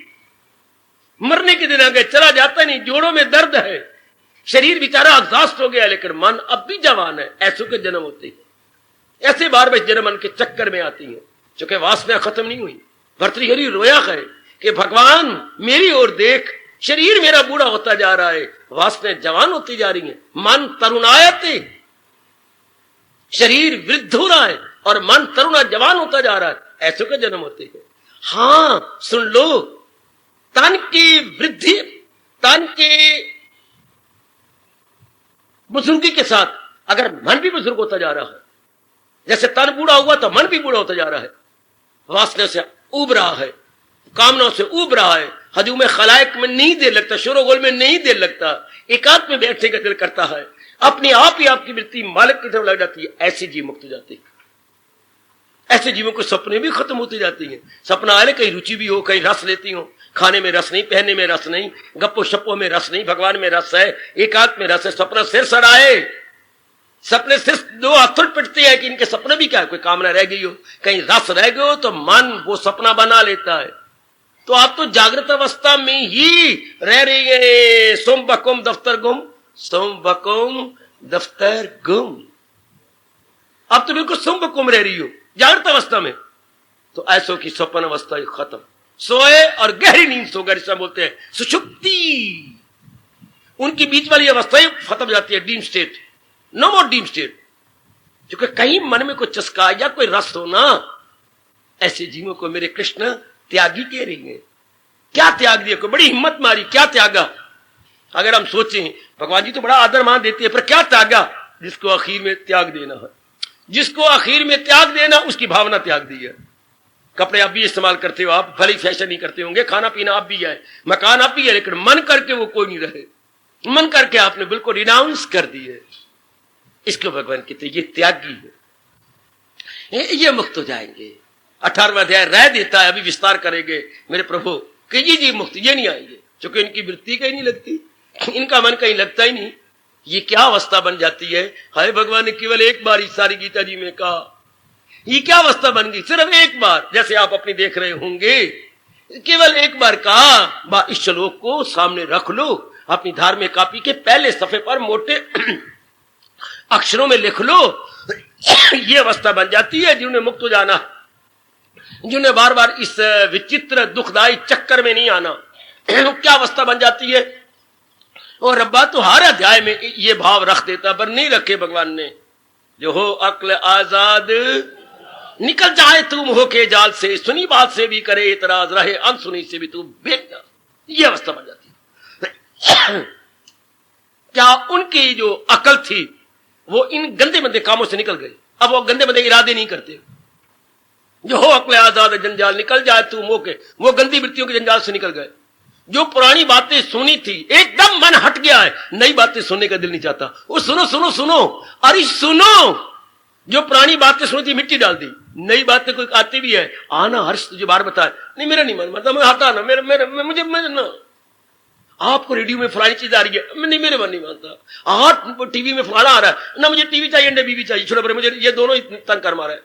मरने के दिन आगे चला जाता नहीं, जोड़ों में दर्द है, शरीर बेचारा एग्जॉस्ट हो गया, लेकिन मन अब भी जवान है। ऐसों के जन्म होते हैं। ऐसे बार बार जन्म मन के चक्कर में आती हैं, चूंकि वासना खत्म नहीं हुई। भर्तृहरि रोया है कि भगवान मेरी ओर देख, शरीर मेरा बूढ़ा होता जा रहा है, वासनाएं जवान होती जा रही हैं, मन तरुणायते, शरीर वृद्ध हो रहा है और मन तरुणा जवान होता जा रहा है। ऐसों के जन्म होते हैं। हां सुन लो, तन की वृद्धि, तन के बुजुर्गी के साथ अगर मन भी बुजुर्ग होता जा रहा है, जैसे तन बूढ़ा हुआ तो मन भी बूढ़ा होता जा रहा है, वासना से उब रहा है, कामनाओं से उब रहा है, हजूम खलाइक में नहीं देर लगता, शोरोगोल में नहीं देर लगता, एकांत में बैठने का दिल करता है, अपने आप ही आपकी वृत्ति मालिक की तरफ लग जाती है। ऐसे जीव मुक्त हो जाते हैं। ऐसे जीवों को सपने भी खत्म होते जाते हैं। सपना आए कहीं रुचि भी हो, कहीं रस लेती हो, खाने में रस नहीं, पहनने में रस नहीं, गप्पो शप्पो में रस नहीं, भगवान में रस है, एकांत में रस है। सपना सिर सड़ाए, सपने सिर्फ दो हाथों पिटते हैं कि इनके सपने भी क्या है, कोई कामना रह गई हो, कहीं रस रह गए हो, तो मन वो सपना बना लेता है। तो आप तो जागृत अवस्था में ही रह रही है। सोम बकुम दफ्तर गुम, सोम बकुम दफ्तर गुम। अब तो बिल्कुल सोम बकुम रह रही हो जागृत अवस्था में। तो ऐसों की स्वप्न अवस्था ही खत्म, सोए और गहरी नींद सो गए, जिसे बोलते हैं सुषुप्ति। उनकी बीच वाली अवस्था ही खत्म हो जाती है, डीम स्टेट, नो मोर डीम स्टेट। क्योंकि कहीं मन में कोई चस्का या कोई रस हो ना, ऐसे जीवों को मेरे कृष्ण त्यागी कह रही है। क्या त्याग दिया, कोई बड़ी हिम्मत मारी, क्या त्यागा। अगर हम सोचें भगवान जी तो बड़ा आदर मान देते हैं, पर क्या त्यागा, जिसको आखिर में त्याग देना है, जिसको आखिर में त्याग देना, उसकी भावना त्याग दी है। कपड़े आप भी इस्तेमाल करते हो, आप भले फैशन नहीं करते होंगे, खाना पीना आप भी है, मकान आप भी है, लेकिन मन करके वो कोई नहीं रहे, मन करके आपने बिल्कुल रिनाउंस कर दी है। इसको भगवान कहते ये त्यागी है, ये मुक्त हो जाएंगे। 18वां अध्याय रह देता है, अभी विस्तार करेंगे मेरे प्रभु कि जी मुक्त ये नहीं आएंगे, क्योंकि इनकी वृत्ति कहीं नहीं लगती, इनका मन कहीं लगता ही नहीं। ये क्या अवस्था बन जाती है। हाय भगवान ने केवल एक बार इस सारी गीता जी में कहा, ये क्या अवस्था बन गई, सिर्फ एक बार, जैसे आप अपनी देख रहे होंगे, केवल एक बार कहा। इस श्लोक को सामने रख लो, अपनी धार्मिक कॉपी के पहले सफे पर मोटे अक्षरों में लिख लो। ये अवस्था बन जाती है जिन्हें मुक्त हो जाना, जिन्हें बार बार इस विचित्र दुखदायी चक्कर में नहीं आना। क्या अवस्था बन जाती है। और रब्बा तो हर अध्याय में ये भाव रख देता, पर नहीं रखे भगवान ने। जो हो अक्ल आजाद, निकल जाए तुम हो के जाल से, सुनी बात से भी करे इतराज, रहे अनसुनी से भी तू बेटा। ये अवस्था बन जाती है। क्या उनकी जो अकल थी वो इन गंदे मंदे कामों से निकल गई, अब वो गंदे मंदे इरादे नहीं करते। जो हो अक्ल आजाद जंजाल, निकल जाए तुम हो के, वो गंदी वृत्तियों के जंजाल से निकल गए। जो पुरानी बातें सुनी थी एकदम मन हट गया है, नई बातें सुनने का दिल नहीं चाहता। वो सुनो सुनो सुनो, अरे सुनो, जो पुरानी बातें सुनी थी मिट्टी डाल दी, नई बातें कोई आती भी है, आना हर्ष तुझे बार बताए, नहीं मेरा नहीं मन, मतलब मैं हटा ना, मुझे ना, आपको रेडियो में फलानी चीज आ रही है, नहीं मेरे मन नहीं मानता। आप टीवी में फलाना आ रहा है ना, मुझे टीवी चाहिए, अंडे बीवी चाहिए, छोड़ो पर मुझे ये दोनों ही तंग कर मारा है।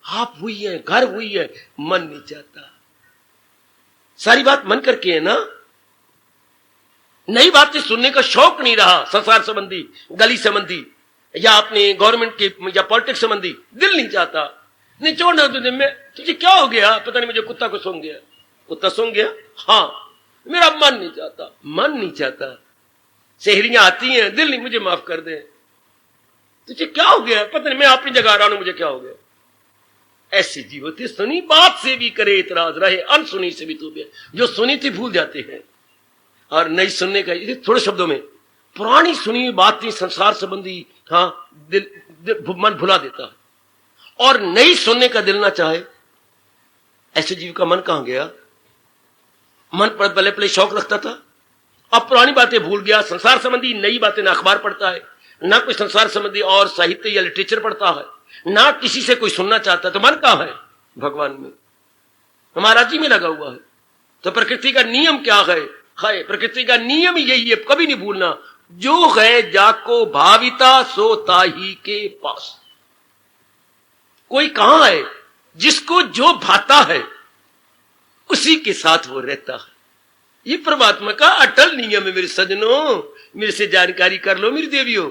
आप हुई है, घर हुई है, मन नहीं चाहता। सारी बात मन करके है ना, नई बातें सुनने का शौक नहीं रहा, संसार संबंधी, गली संबंधी, या अपने गवर्नमेंट के या पॉलिटिक्स संबंधी, दिल नहीं चाहता। नहीं छोड़ना तुझे, मैं तुझे क्या हो गया, पता नहीं मुझे कुत्ता को सूंघ गया, कुत्ता सूंघ गया, हाँ मेरा मन नहीं चाहता, मन नहीं चाहता। सहेलियां आती हैं, दिल नहीं, मुझे माफ कर दे, तुझे क्या हो गया, पता नहीं मैं अपनी जगह आ रहा हूं, मुझे क्या हो गया। ऐसी जीव होती, सुनी बात से भी करे इतराज, रहे अनसुनी से भी तू भी। जो सुनी थी भूल जाते हैं, और नई सुनने का, थोड़े शब्दों में पुरानी सुनी बात थी संसार संबंधी, हाँ दिल मन भुला देता है और नई सुनने का दिल ना चाहे। ऐसे जीव का मन कहां गया? मन पर पहले पहले शौक रखता था, अब पुरानी बातें भूल गया। संसार संबंधी नई बातें ना अखबार पढ़ता है, ना कोई संसार संबंधी और साहित्य या लिटरेचर पढ़ता है, ना किसी से कोई सुनना चाहता है। तो मन कहां है? भगवान में, महाराज जी में लगा हुआ है। तो प्रकृति का नियम क्या है? प्रकृति का नियम यही है, कभी नहीं भूलना, जो है जाको भाविता सो ताही के पास। कोई कहां है? जिसको जो भाता है उसी के साथ वो रहता है। ये परमात्मा का अटल नियम है मेरे सज्जनों। मेरे से जानकारी कर लो मेरी देवियों।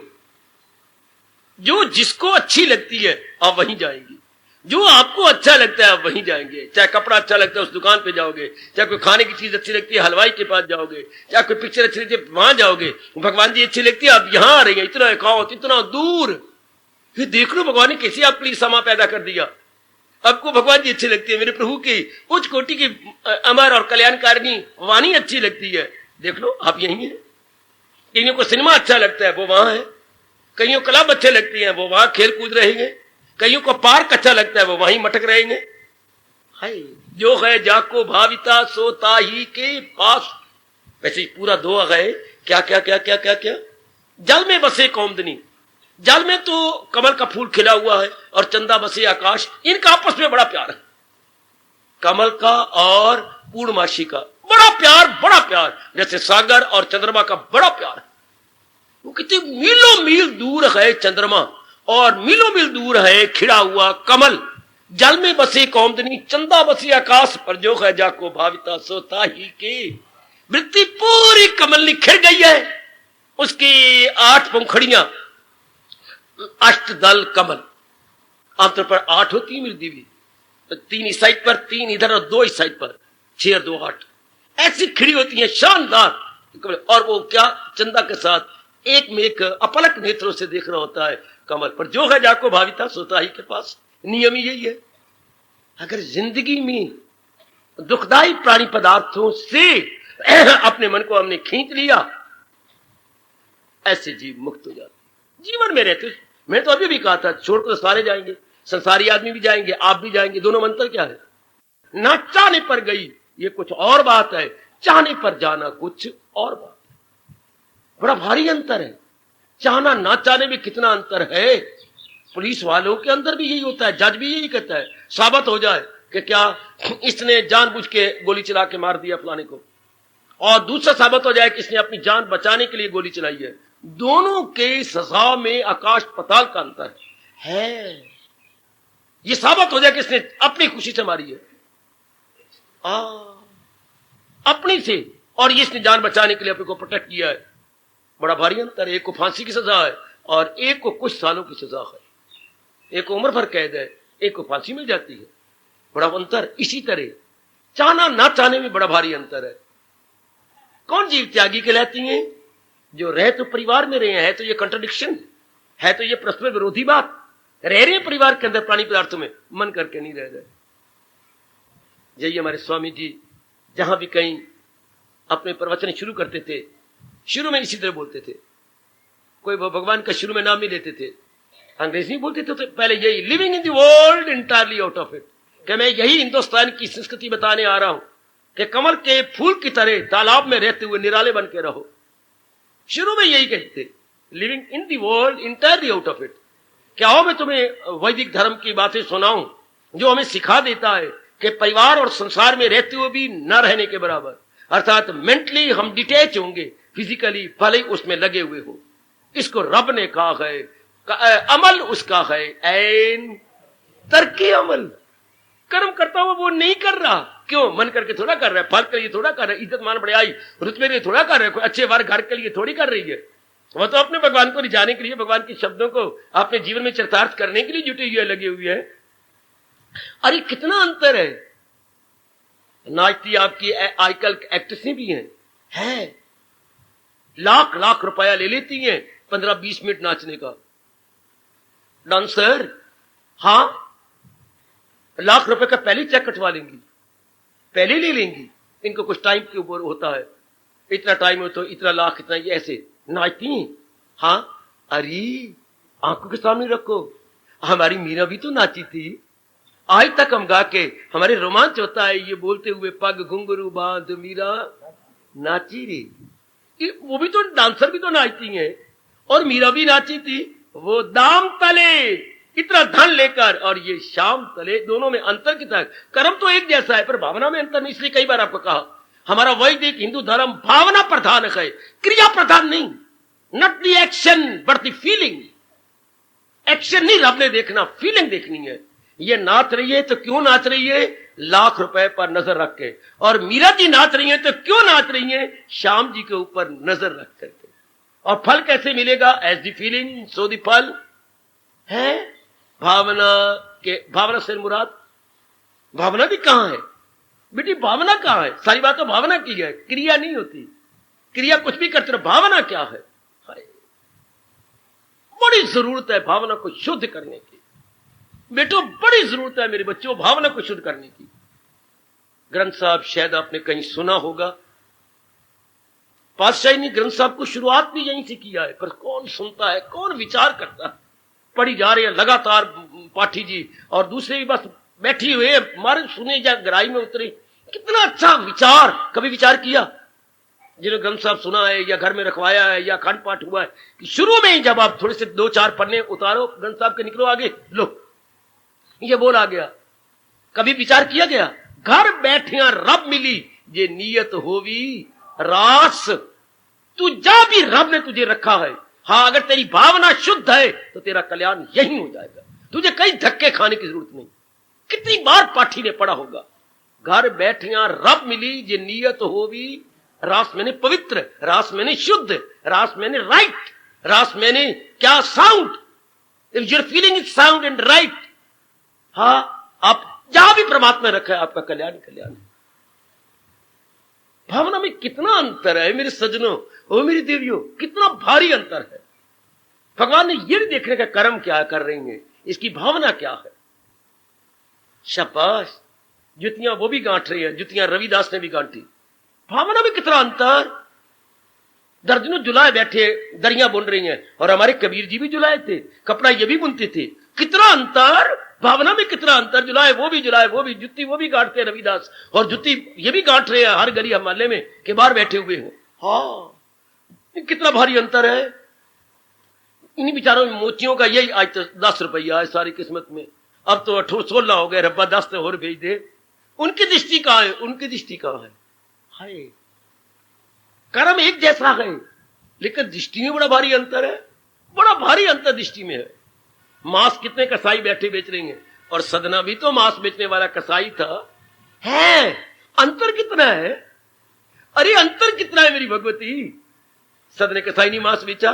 जो जिसको अच्छी लगती है आप वहीं जाएंगी, जो आपको अच्छा लगता है आप वहीं जाएंगे। चाहे कपड़ा अच्छा लगता है उस दुकान पे जाओगे, चाहे कोई खाने की चीज अच्छी लगती है हलवाई के पास जाओगे, चाहे कोई पिक्चर अच्छी लगती है वहां जाओगे। भगवान जी अच्छी लगती है आप यहां आ रहे हैं, इतना खाओ इतना दूर। फिर देख लो भगवान ने कैसे आपके लिए समा पैदा कर दिया। आपको भगवान जी अच्छी लगती है, मेरे प्रभु की उच्च कोटि की अमर और कल्याणकारिणी वाणी अच्छी लगती है, देख लो आप यही है। कईयों को सिनेमा अच्छा लगता है वो वहां है, कईयों को क्लब अच्छे लगती है वो वहां खेल कूद रहेंगे, कईयों को पार्क अच्छा लगता है वो वहीं मटक रहेंगे। हाय जो है जाको भाविता सोता ही के पास। वैसे पूरा दो है क्या क्या क्या क्या क्या क्या। जल में बसे कौमदनी, जल में तो कमल का फूल खिला हुआ है और चंदा बसे आकाश। इनका आपस में बड़ा प्यार है, कमल का और पूर्णमासी का बड़ा प्यार, जैसे सागर और चंद्रमा का बड़ा प्यार। वो कितने मीलों मील दूर है चंद्रमा और मीलों मील दूर है खिड़ा हुआ कमल। जल में बसे कौमदनी, चंदा बसे आकाश पर, जो है जाको भाविता सोता ही के। वृत्ति पूरी कमल ने खिड़ गई है, उसकी 8 पंखड़ियां, अष्टदल कमल। आमतौर पर 8 होती है मेरी देवी, 3 इस साइड पर, 3 इधर और 2 इस साइड पर, 6 और 2 8 ऐसी खिड़ी होती है शानदार। और वो क्या चंदा के साथ एक में एक अपलक नेत्रों से देख रहा होता है कमल पर। जो है जाको भाविता सोता ही के पास। नियम ही यही है। अगर जिंदगी में दुखदायी प्राणी पदार्थों से अपने मन को हमने खींच लिया, ऐसे जीव मुक्त हो जाते जीवन में रहते। मैं तो अभी भी कहा था छोड़कर सारे जाएंगे, संसारी आदमी भी जाएंगे, आप भी जाएंगे। दोनों में अंतर क्या है? ना चाहने पर गई ये कुछ और बात है, चाहने पर जाना कुछ और बात। बड़ा भारी अंतर है। चाहना ना चाहने में कितना अंतर है। पुलिस वालों के अंदर भी यही होता है, जज भी यही कहता है, साबित हो जाए कि क्या इसने जानबूझ के गोली चला के मार दिया फलाने को, और दूसरा साबित हो जाए कि इसने अपनी जान बचाने के लिए गोली चलाई है। दोनों के सजा में आकाश पताल का अंतर है। ये साबित हो जाए कि इसने अपनी खुशी से मारी है, अपनी से, और ये इसने जान बचाने के लिए अपने को प्रोटेक्ट किया है। बड़ा भारी अंतर है। एक को फांसी की सजा है और एक को कुछ सालों की सजा है। एक को उम्र भर कैद है, एक को फांसी मिल जाती है। बड़ा अंतर। इसी तरह चाहना ना चाहने में बड़ा भारी अंतर है। कौन जीव त्यागी कहलाती हैं? जो रह तो परिवार में रहे हैं, तो ये कंट्राडिक्शन है, तो ये परस्पर विरोधी बात। रह रहे परिवार के अंदर प्राणी पदार्थों में, मन करके नहीं रह रहे। यही हमारे स्वामी जी जहां भी कहीं अपने प्रवचन शुरू करते थे, शुरू में इसी तरह बोलते थे। कोई भगवान का शुरू में नाम ही लेते थे, अंग्रेजी बोलते थे, तो पहले यही living in the world entirely out of it, कि मैं यही हिंदुस्तान की संस्कृति बताने आ रहा हूं कि कमल के फूल की तरह तालाब में रहते हुए निराले बन के रहो। शुरू में यही कहते, living in the world entirely out of it. क्या हो मैं तुम्हें वैदिक धर्म की बातें सुनाऊं जो हमें सिखा देता है कि परिवार और संसार में रहते हुए भी न रहने के बराबर, अर्थात मेंटली हम डिटैच होंगे, फिजिकली भले ही उसमें लगे हुए हो। इसको रब ने कहा है, अमल उसका है ऐन तरके अमल। कर्म करता हुआ वो नहीं कर रहा, क्यों? मन करके थोड़ा कर रहा है, फल के लिए थोड़ा कर रहा है, इज्जत मान बढ़ाई रुतबे के लिए थोड़ा कर रहा है, कोई अच्छे बार घर के लिए थोड़ी कर रही है। वह तो अपने भगवान को रिझाने के लिए, भगवान के शब्दों को अपने जीवन में चरितार्थ करने के लिए जुटी हुई है, लगी हुई है। अरे कितना अंतर है। नाचती आपकी आजकल एक्ट्रेसें भी हैं, लाख लाख रुपया ले लेती हैं 15-20 मिनट नाचने का। डांसर, हाँ, लाख रुपए का पहले चेक कटवा लेंगी, पहले ले लेंगी। इनको कुछ टाइम के ऊपर होता है, इतना टाइम हो तो इतना लाख, इतना, ये ऐसे नाचती हैं। हाँ, अरे आंखों के सामने रखो। हमारी मीरा भी तो नाची थी, आज तक हम गा के हमारे रोमांच होता है ये बोलते हुए, पग घुंघरू बांध मीरा नाची रे। वो भी तो डांसर भी तो नाचती हैं, और मीरा भी नाची थी। वो दाम तले इतना धन लेकर और ये शाम तले, दोनों में अंतर कितना है? कर्म तो एक जैसा है पर भावना में अंतर नहीं। इसलिए कई बार आपको कहा हमारा वैदिक हिंदू धर्म भावना प्रधान है, क्रिया प्रधान नहीं। Not the action but the feeling. Action नहीं रब ने देखना, फीलिंग देखनी है। ये नाच रही है तो क्यों नाच रही है? लाख रुपए पर नजर रख के। और मीरा जी नाच रही है तो क्यों नाच रही है? श्याम जी के ऊपर नजर रख करके। और फल कैसे मिलेगा? As the feeling so the फल है। भावना से मुराद भावना भी कहां है बेटी? भावना कहां है? सारी बात तो भावना की है, क्रिया नहीं होती। क्रिया कुछ भी करते रहो, भावना क्या है? बड़ी जरूरत है भावना को शुद्ध करने की बेटो, बड़ी जरूरत है मेरे बच्चों भावना को शुद्ध करने की। ग्रंथ साहब शायद आपने कहीं सुना होगा, पातशाही ने ग्रंथ साहब को शुरुआत भी यहीं से किया है, पर कौन सुनता है, कौन विचार करता है? पढ़ी जा रही है लगातार पाठी जी, और दूसरे भी बस बैठी हुए मारे सुने या गहराई में उतरे। कितना अच्छा विचार, कभी विचार किया जिन्होंने ग्रंथ साहब सुना है या घर में रखवाया है या खंड पाठ हुआ है कि शुरू में ही जब आप थोड़े से 2-4 पन्ने उतारो ग्रंथ साहब के, निकलो आगे, लो ये बोल आ गया। कभी विचार किया गया? घर बैठिया रब मिली ये नियत होवी रास। तू जा भी रब ने तुझे रखा है। हाँ, अगर तेरी भावना शुद्ध है तो तेरा कल्याण यही हो जाएगा, तुझे कई धक्के खाने की जरूरत नहीं। कितनी बार पाठी ने पढ़ा होगा, घर बैठिया रब मिली ये नियत होवी रास। मैंने पवित्र, रास मैंने शुद्ध, रास मैंने राइट, रास मैंने क्या? Sound. If you're feeling is sound and right, हाँ, आप जहां भी परमात्मा रखा है आपका कल्याण कल्याण है। भावना में कितना अंतर है मेरे सज्जनों, ओ मेरी देवियों, कितना भारी अंतर है। भगवान ने यह नहीं देखने का कर्म क्या कर रही है, इसकी भावना क्या है। शाबाश, जुतियां वो भी गांठ रही है, जुतियां रविदास ने भी गांठी। भावना में कितना अंतर। दर्जनों जुलाए बैठे दरियां बुन रही हैं, और हमारे कबीर जी भी जुलाए थे, कपड़ा ये भी बुनते थे। कितना अंतर, भावना में कितना अंतर। जुलाए वो भी, जुत्ती वो भी गांठते रविदास, और जुत्ती ये भी गांठ रहे हैं हर गली मोहल्ले में के बाहर बैठे हुए हैं। हाँ, कितना भारी अंतर है। इन्हीं बेचारों में मोतियों का यही आज तो 10 रुपया है सारी किस्मत में, अब तो 18-16 हो गए, रब्बा 10 और भेज दे। उनकी दृष्टि कहां है? उनकी दृष्टि कहां है? हाय, कर्म एक जैसा है लेकिन दृष्टि में बड़ा भारी अंतर है, बड़ा भारी अंतर दृष्टि में है। मांस कितने कसाई बैठे बेच रही हैं, और सदना भी तो मांस बेचने वाला कसाई था। है अंतर कितना है? अरे अंतर कितना है मेरी भगवती। सदने कसाई नहीं मांस बेचा,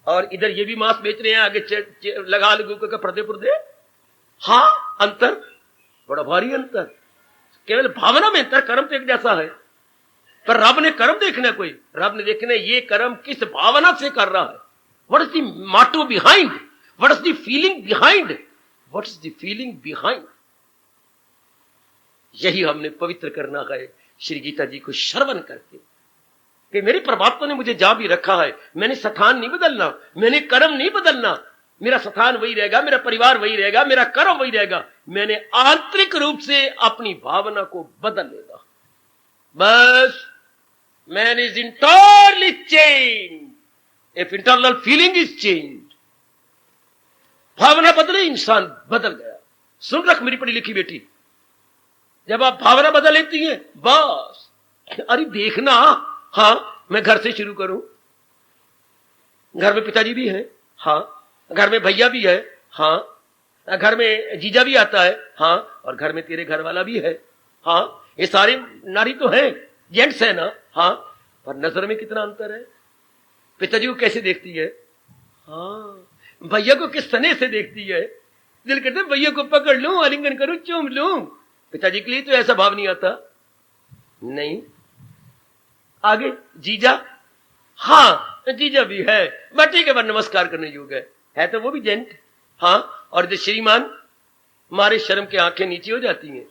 और इधर ये भी मांस बेच रहे हैं आगे लगा लगू के पर्दे पुर्दे। हाँ, अंतर बड़ा भारी अंतर। केवल भावना में अंतर, कर्म तो एक जैसा है, पर रब ने कर्म देखना, कोई रब ने देखना ये कर्म किस भावना से कर रहा है। What is the motive behind, what is the feeling behind, what is the feeling behind. यही हमने पवित्र करना है श्री गीता जी को श्रवण करके, कि मेरे परमात्मा ने मुझे जहां भी रखा है, मैंने स्थान नहीं बदलना, मैंने कर्म नहीं बदलना, मेरा स्थान वही रहेगा, मेरा परिवार वही रहेगा, मेरा कर्म वही रहेगा। मैंने आंतरिक रूप से अपनी भावना को बदल लेगा। बस man is entirely changed if internal feeling is changed। भावना बदले इंसान बदल गया। सुन रख मेरी पढ़ी लिखी बेटी, जब आप भावना बदल लेती हैं बस, अरे देखना, हाँ मैं घर से शुरू करूं, घर में पिताजी भी है, हाँ घर में भैया भी है, हाँ घर में जीजा भी आता है, हाँ और घर में तेरे घर वाला भी है, हाँ ये सारे नारी तो है, जेंट्स है ना, हाँ पर नजर में कितना अंतर है। पिताजी को कैसे देखती है, हाँ भैया को किस सने से देखती है। दिल करता है भैया को पकड़ लूं, आलिंगन करूं, चूम लूं। पिताजी के लिए तो ऐसा भाव नहीं आता। नहीं, आगे जीजा, हाँ जीजा भी है, बट ठीक है, पर नमस्कार करने योग्य है तो वो भी जेंट, हाँ और जो श्रीमान मारे शर्म के आंखें नीचे हो जाती हैं।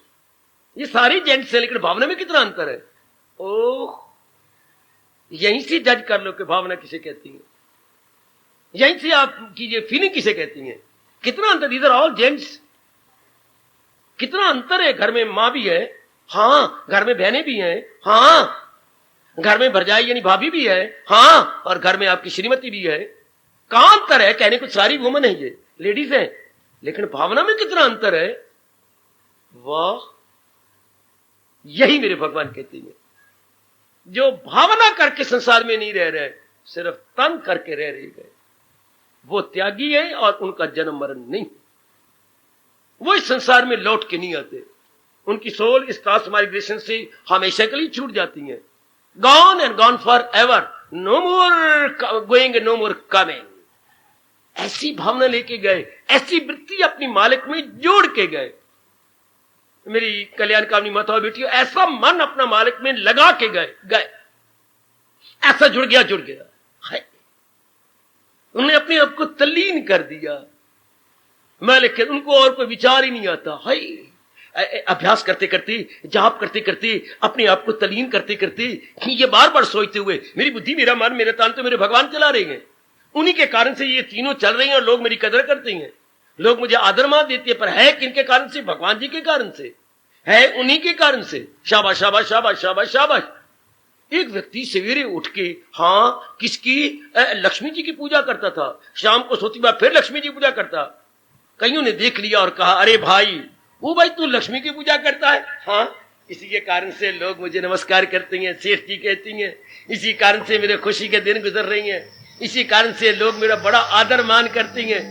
ये सारी जेंट्स है, लेकिन भावना में कितना अंतर है। ओह, यहीं से जज कर लो कि भावना किसे कहती है। यहीं से आप कीजिए, फीलिंग किसे कहती हैं? कितना अंतर, दीज आर ऑल जेंट्स। कितना अंतर है। घर में माँ भी है, हाँ, घर में बहनें भी हैं, हाँ, घर में भरजाई यानी भाभी भी है, हाँ, और घर में आपकी श्रीमती भी है। कहां अंतर है? कहने को सारी वुमन है, ये लेडीज है, लेकिन भावना में कितना अंतर है। वाह, यही मेरे भगवान कहते हैं, जो भावना करके संसार में नहीं रह रहे, सिर्फ तन करके रह रहे गए, वो त्यागी है और उनका जन्म मरण नहीं। वो इस संसार में लौट के नहीं आते। उनकी सोल इस ट्रांस माइग्रेशन से हमेशा के लिए छूट जाती है। Gone and gone for ever, no more going, no more coming. ऐसी भावना लेके गए, ऐसी वृत्ति अपनी मालिक में जोड़ के गए। मेरी कल्याण कामनी माता बेटियों, ऐसा मन अपना मालिक में लगा के गए, ऐसा जुड़ गया है। उन्होंने अपने आप को तल्लीन कर दिया मालिक के, उनको और कोई विचार ही नहीं आता है। अभ्यास करते करते, जाप करते करते, अपने आप को तल्लीन करते करते, ये बार बार सोचते हुए, मेरी बुद्धि, मेरा मन, मेरा तान तो मेरे भगवान चला रहे हैं। उन्हीं के कारण से ये तीनों चल रही हैं और लोग मेरी कदर करते हैं, लोग मुझे आदर मान देते हैं। पर है किनके कारण से? भगवान जी के कारण से है, उन्हीं के कारण से। शाबाश शाबाश शाबाश शाबाश शाबाश। एक व्यक्ति सवेरे उठ के, हाँ, किसकी? लक्ष्मी जी की पूजा करता था। शाम को सोती बात फिर लक्ष्मी जी पूजा करता। कईयों ने देख लिया और कहा, अरे भाई, वो भाई तू लक्ष्मी की पूजा करता है? हाँ, इसी के कारण से लोग मुझे नमस्कार करते हैं, सेठ जी कहती हैं। इसी कारण से मेरे खुशी के दिन गुजर रही हैं। इसी कारण से लोग मेरा बड़ा आदर मान करती हैं।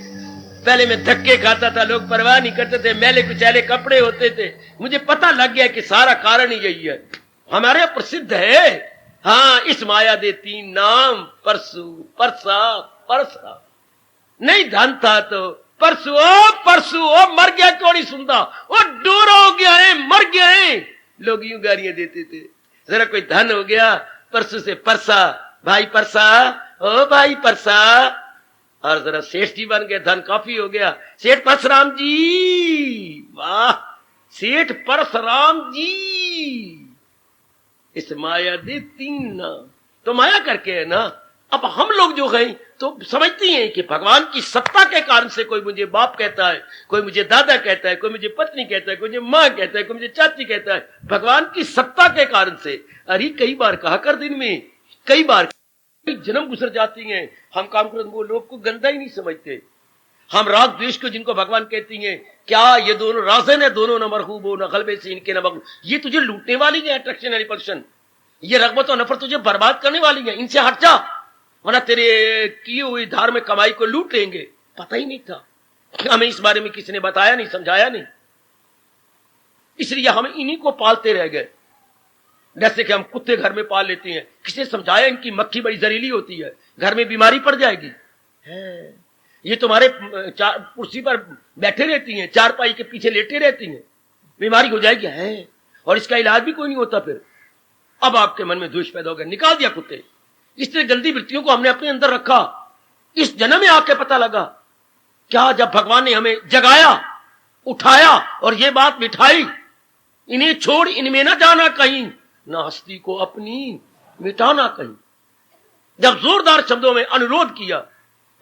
पहले मैं धक्के खाता था, लोग परवाह नहीं करते थे, मैले कुचैले कपड़े होते थे। मुझे पता लग गया कि सारा कारण ही यही है। हमारे प्रसिद्ध है, हाँ, इस माया दे तीन नाम, परसू, परसा, परसा। नहीं धन था तो परसू ओ मर गया, कौन ही सुनता, वो डोरा हो गया है, मर गया है। लोग यूं गालियां देते थे। जरा कोई धन हो गया, परसू से परसा, भाई परसा, ओ भाई परसा। और जरा सेठ जी बन गए, धन काफी हो गया, सेठ परशुराम जी। वाह, सेठ परशुराम जी। इस माया दे तीन नाम, तो माया करके है ना। अब हम लोग जो हैं तो समझते हैं कि भगवान की सत्ता के कारण से कोई मुझे बाप कहता है, कोई मुझे दादा कहता है, कोई मुझे पत्नी कहता है, कोई मुझे माँ कहता है, कोई मुझे चाची कहता है, भगवान की सत्ता के कारण से। अरे कई बार कहा कर, दिन में कई बार जन्म गुजर जाती हैं, हम काम कर, वो लोग को गंदा ही नहीं समझते। हम राग द्वेष को जिनको भगवान कहती हैं, क्या ये दोनों राजन है, दोनों न मरहूब हो न गलबे से इनके न मगलूब। ये तुझे लूटने वाली है, अट्रैक्शन एंड रिपल्शन। ये रगबत और नफरत तुझे बर्बाद करने वाली है, इनसे हट जा, वरना तेरे किए हुई धार्मिक कमाई को लूट लेंगे। पता ही नहीं था हमें, इस बारे में किसी ने बताया नहीं, समझाया नहीं, इसलिए हम इन्हीं को पालते रह गए। जैसे कि हम कुत्ते घर में पाल लेते हैं, किसी ने समझाया इनकी मक्खी बड़ी जहरीली होती है, घर में बीमारी पड़ जाएगी है। ये तुम्हारे कुर्सी पर बैठे रहती हैं, चारपाई के पीछे लेटे रहती हैं, बीमारी हो जाएगी है, और इसका इलाज भी कोई नहीं होता। फिर अब आपके मन में द्वेष पैदा हो गया, निकाल दिया कुत्ते। इस तरह गंदी वृत्तियों को हमने अपने अंदर रखा। इस जन्म में आके पता लगा, क्या जब भगवान ने हमें जगाया, उठाया और ये बात मिठाई, इन्हें छोड़ इनमें ना जाना कहीं, ना हस्ती को अपनी मिटाना कहीं। जब जोरदार शब्दों में अनुरोध किया,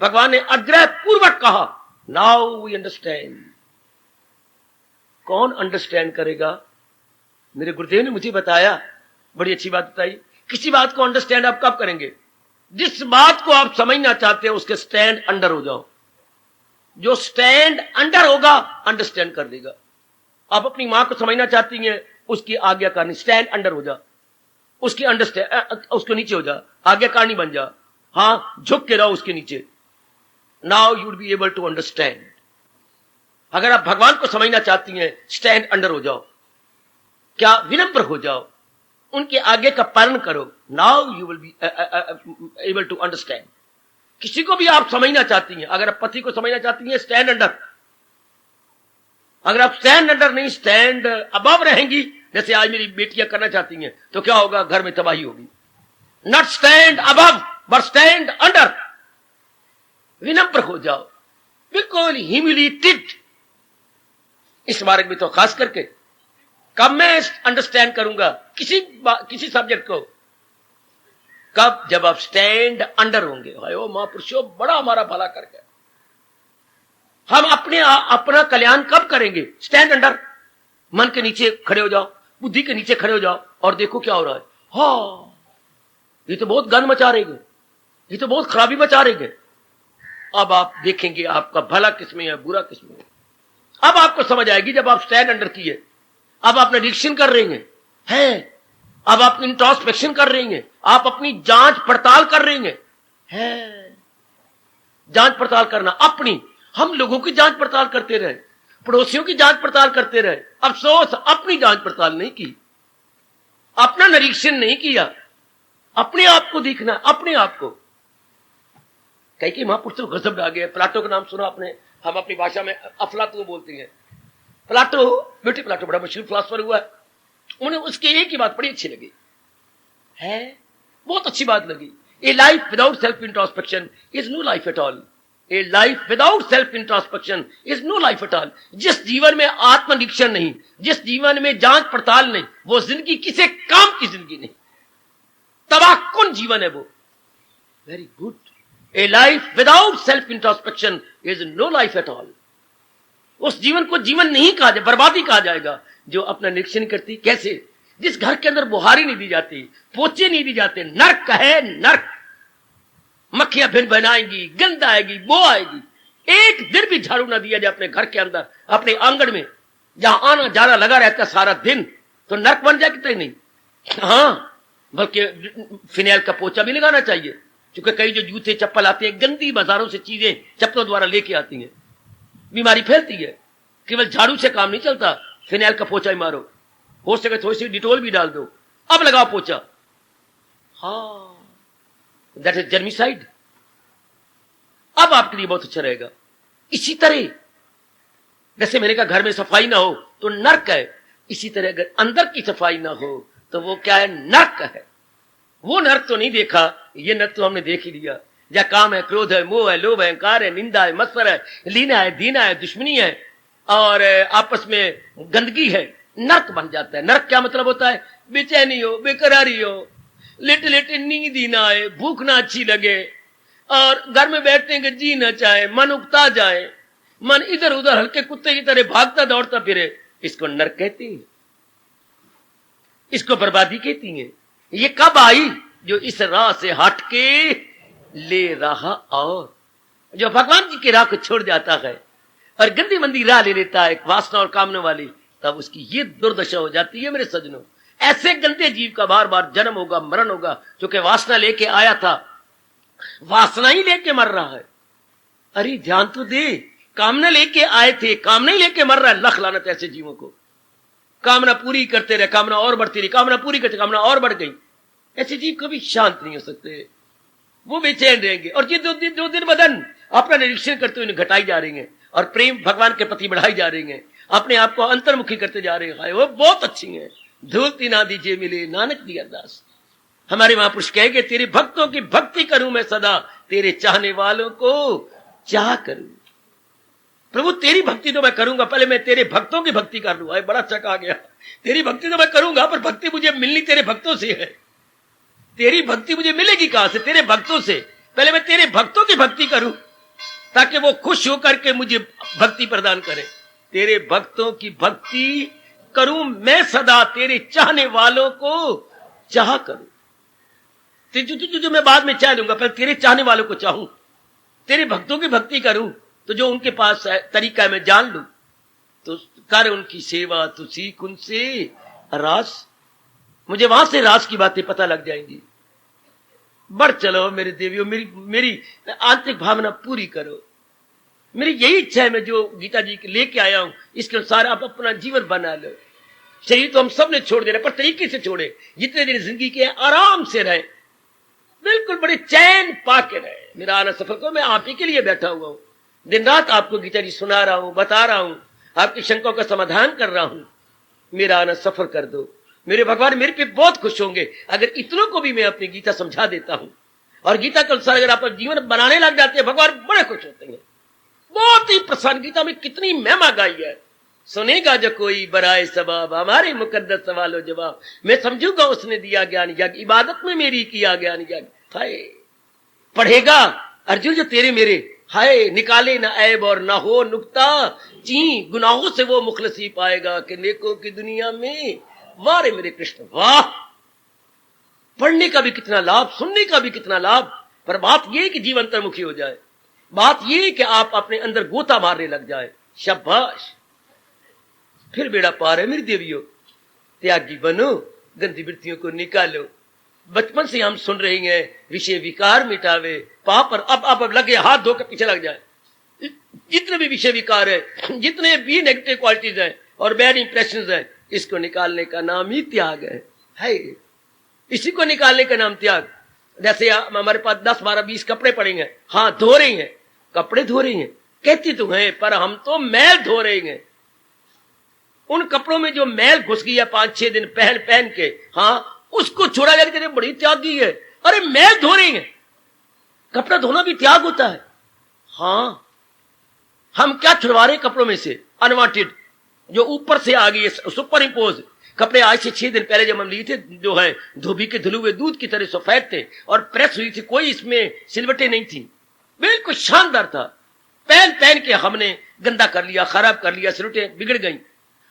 भगवान ने आग्रह पूर्वक कहा, नाउ वी अंडरस्टैंड। कौन अंडरस्टैंड करेगा? मेरे गुरुदेव ने मुझे बताया, बड़ी अच्छी बात बताई। किसी बात को अंडरस्टैंड आप कब करेंगे? जिस बात को आप समझना चाहते हो उसके स्टैंड अंडर हो जाओ। जो स्टैंड अंडर होगा अंडरस्टैंड कर लेगा। आप अपनी मां को समझना चाहती हैं, उसकी आज्ञाकारणी, स्टैंड अंडर हो जा, उसकी अंडरस्टैंड, उसके नीचे हो जा, आज्ञाकारणी बन जा, हाँ, झुक के रहो उसके नीचे। Now you would be able to understand. अगर आप भगवान को समझना चाहती हैं, स्टैंड अंडर हो जाओ, क्या विनम्र हो जाओ, उनके आगे का पालन करो। Now you will be able to understand. किसी को भी आप समझना चाहती हैं, अगर आप पति को समझना चाहती हैं, स्टैंड अंडर। अगर आप स्टैंड अंडर नहीं, स्टैंड अबव रहेंगी, जैसे आज मेरी बेटियां करना चाहती हैं, तो क्या होगा? घर में तबाही होगी। Not stand above but stand under. विनम्र हो जाओ, बिल्कुल ह्यूमिलिटेड। इस मार्ग में तो खास करके कब मैं अंडरस्टैंड करूंगा किसी सब्जेक्ट को? कब? जब आप स्टैंड अंडर होंगे। हाय ओ महापुरुषों, बड़ा हमारा भला कर गया। हम अपना कल्याण कब करेंगे? Stand under. मन के नीचे खड़े हो जाओ, बुद्धि के नीचे खड़े हो जाओ और देखो क्या हो रहा है। हाँ, ये तो बहुत गंद मचा रहे हैं, ये तो बहुत खराबी मचा रहे हैं। अब आप देखेंगे आपका भला किसमें है, बुरा किसमें है। अब आपको समझ आएगी जब आप स्टैंड अंडर किए। अब आप निरीक्षण कर रहे हैं, अब आप इंट्रोस्पेक्शन कर रहे हैं, आप अपनी जांच पड़ताल कर रहे हैं। जांच पड़ताल करना अपनी। हम लोगों की जांच पड़ताल करते रहे, पड़ोसियों की जांच पड़ताल करते रहे, अफसोस अपनी जांच पड़ताल नहीं की, अपना निरीक्षण नहीं किया। अपने आप को देखना, अपने आप को। कई महापुरुषों को गजब आ गया। प्लाटो का नाम सुना आपने? हम अपनी भाषा में अफलातून बोलते हैं। प्लाटो, ब्यूटी प्लाटो बड़ा मशहूर फिलोसोफर हुआ है। उन्हें उसकी एक ही बात बड़ी अच्छी लगी है, बहुत अच्छी बात लगी। A life without self introspection is no life at all. A life without self introspection is no life at all. जिस जीवन में आत्मनिरीक्षण नहीं, जिस जीवन में जांच पड़ताल नहीं, वो जिंदगी किसी काम की जिंदगी नहीं, तबाहकुन जीवन है वो। Very good. A life without self introspection is no life at all. उस जीवन को जीवन नहीं कहा जाए, बर्बादी कहा जाएगा जो अपना निरीक्षण करती। कैसे? जिस घर के अंदर बुहारी नहीं दी जाती, पोचे नहीं दी जाते, नर्क है नर्क। मक्खियां भिन बनाएंगी, गंद आएगी, बो आएगी। एक दिन भी झाड़ू ना दिया जाए अपने घर के अंदर, अपने आंगन में, जहां आना जाना लगा रहता है सारा दिन, तो नर्क बन जाए कितने नहीं। हाँ, बल्कि फिनाइल का पोचा भी लगाना चाहिए, क्योंकि कई जो जूते चप्पल आते हैं, गंदी बाजारों से चीजें चप्पलों द्वारा लेके आती हैं, बीमारी फैलती है। केवल झाड़ू से काम नहीं चलता, फिनाइल का पोचा ही मारो, हो सके थोड़ी सी डिटोल भी डाल दो, अब लगाओ पोचा। हाँ, दैट इज जर्मिसाइड। अब आपके लिए बहुत अच्छा रहेगा। इसी तरह जैसे मैंने कहा घर में सफाई ना हो तो नर्क है, इसी तरह अगर अंदर की सफाई ना हो तो वो क्या है? नर्क है। वो नर्क तो नहीं देखा, ये नर्क तो हमने देख ही लिया। या काम है, क्रोध है, मोह है, लोभ है, अहंकार है, निंदा है, मत्सर है, लीना है, दीना है, दुश्मनी है, और आपस में गंदगी है। नर्क बन जाता है। नर्क क्या मतलब होता है? बेचैनी हो, बेकरारी हो, लेटे लेटे नींद ही ना आए, भूख ना अच्छी लगे, और घर में बैठने के जी ना चाहे, मन उकता जाए, मन इधर उधर हल्के कुत्ते की तरह भागता दौड़ता फिरे। इसको नर्क कहती है, इसको बर्बादी कहती है। ये कब आई? जो इस राह से हट के ले रहा, और जो भगवान जी की राह को छोड़ जाता है और गंदी मंदी राह ले लेता है, वासना और कामना वाली, तब उसकी ये दुर्दशा हो जाती है मेरे सज्जनों। ऐसे गंदे जीव का बार बार जन्म होगा, मरण होगा, क्योंकि वासना लेके आया था, वासना ही लेके मर रहा है। अरे ध्यान तो दे, कामना लेके आए थे, कामना ही लेके मर रहा है। लख लानत ऐसे जीवों को। कामना पूरी करते रहे, कामना और बढ़ती रही, कामना पूरी करते, कामना और बढ़ गई। ऐसे जीव कभी शांत नहीं हो सकते, वो बेचैन रहेंगे। और ये दो दिन बदन अपना निरीक्षण करते हुए घटाई जा रही हैं, और प्रेम भगवान के प्रति बढ़ाई जा रही हैं, अपने आप को अंतर्मुखी करते जा रहे हैं। वो बहुत अच्छी हैं। धूलती ना दीजिए मिले नानक दी अरदास। हमारे महापुरुष कहेंगे, तेरे भक्तों की भक्ति करूं मैं सदा, तेरे चाहने वालों को चाह करूं। प्रभु तेरी भक्ति तो मैं करूंगा, पहले मैं तेरे भक्तों की भक्ति कर लूं। बड़ा अच्छा कहा गया, तेरी भक्ति तो मैं करूंगा, पर भक्ति मुझे मिलनी तेरे भक्तों से है। तेरी भक्ति मुझे मिलेगी कहां से? तेरे भक्तों से। पहले मैं तेरे भक्तों की भक्ति करूं, ताकि वो खुश होकर के मुझे भक्ति प्रदान करे। तेरे भक्तों की भक्ति करूं मैं सदा, तेरे चाहने वालों को चाह करूं। तुझे मैं बाद में चाह लूंगा, पहले तेरे चाहने वालों को चाहूं, तेरे भक्तों की भक्ति करूं, तो जो उनके पास है तरीका है मैं जान लूं, तो कर उनकी सेवा, तू सीख उनसे रास। मुझे वहां से रास की बातें पता लग जाएंगी। बढ़ चलो मेरे देवियों, मेरी आंतरिक भावना पूरी करो। मेरी यही इच्छा है, मैं जो गीता जी लेके आया हूं इसके अनुसार आप अपना जीवन बना लो। शरीर तो हम सब ने छोड़ देना, पर तरीके से छोड़े। जितने दिन जिंदगी के आराम से रहे, बिल्कुल बड़े चैन पाके रहे। मेरा आना सफर को, मैं आप ही के लिए बैठा हुआ हूं, दिन रात आपको गीता जी सुना रहा हूं, बता रहा हूं, आपकी शंकाओं का समाधान कर रहा हूं। मेरा आना सफर कर दो। मेरे भगवान मेरे पे बहुत खुश होंगे अगर इतनों को भी मैं अपनी गीता समझा देता हूं, और गीता के अनुसार अगर आप जीवन बनाने लग जाते हैं, भगवान बड़े खुश होते हैं। बहुत ही प्रसन्न। गीता में कितनी महिमा गाई है, सुनेगा जो कोई बराए सबाब हमारे मुकद्दस सवालो जवाब। मैं समझूंगा उसने दिया ज्ञान यज्ञ, इबादत में मेरी किया ज्ञान यज्ञ। हाय पढ़ेगा अर्जुन जो तेरे मेरे, हाय निकाले ना ऐब और ना हो नुक्ता, ची गुनाहों से वो मुखलसी पाएगा कि नेकों की दुनिया में। वाह रे मेरे कृष्ण वाह। पढ़ने का भी कितना लाभ, सुनने का भी कितना लाभ, पर बात यह है कि जीवन अंतर्मुखी हो जाए। बात यह है कि आप अपने अंदर गोता मारने लग जाए। शाबाश, फिर बेड़ा पार है मेरी देवियों। त्यागी बनो, गंदी वृत्तियों को निकालो। बचपन से हम सुन रहे हैं विषय विकार मिटावे पाप, पर अब लगे हाथ धोकर पीछे लग जाए। जितने भी विषय विकार है, जितने भी नेगेटिव क्वालिटीज हैं और बैड इंप्रेशंस हैं, इसको निकालने का नाम ही त्याग है। इसी को निकालने का नाम त्याग। जैसे हमारे पास 10 12 20 कपड़े पड़े हैं, हाँ धो रही हैं, कपड़े धो रही हैं, कहती तो हैं पर हम तो मैल धो रहे हैं। उन कपड़ों में जो मैल घुस गई है 5-6 दिन पहन के, हाँ उसको छोड़ा जाए, बड़ी त्यागी है। अरे मैल धो रही है, कपड़ा धोना भी त्याग होता है। हाँ हम क्या छुड़वा रहे कपड़ों में से, अनवांटेड जो ऊपर से आ गई है, सुपर इम्पोज कपड़े। आज से 6 दिन पहले जब हम लिए थे, जो है धोबी के धुले हुए दूध की तरह सफेद थे और प्रेस हुई थी, कोई इसमें सिलवटें नहीं थी, बिल्कुल शानदार था। पहन के हमने गंदा कर लिया, खराब कर लिया, सिलवटें बिगड़ गई।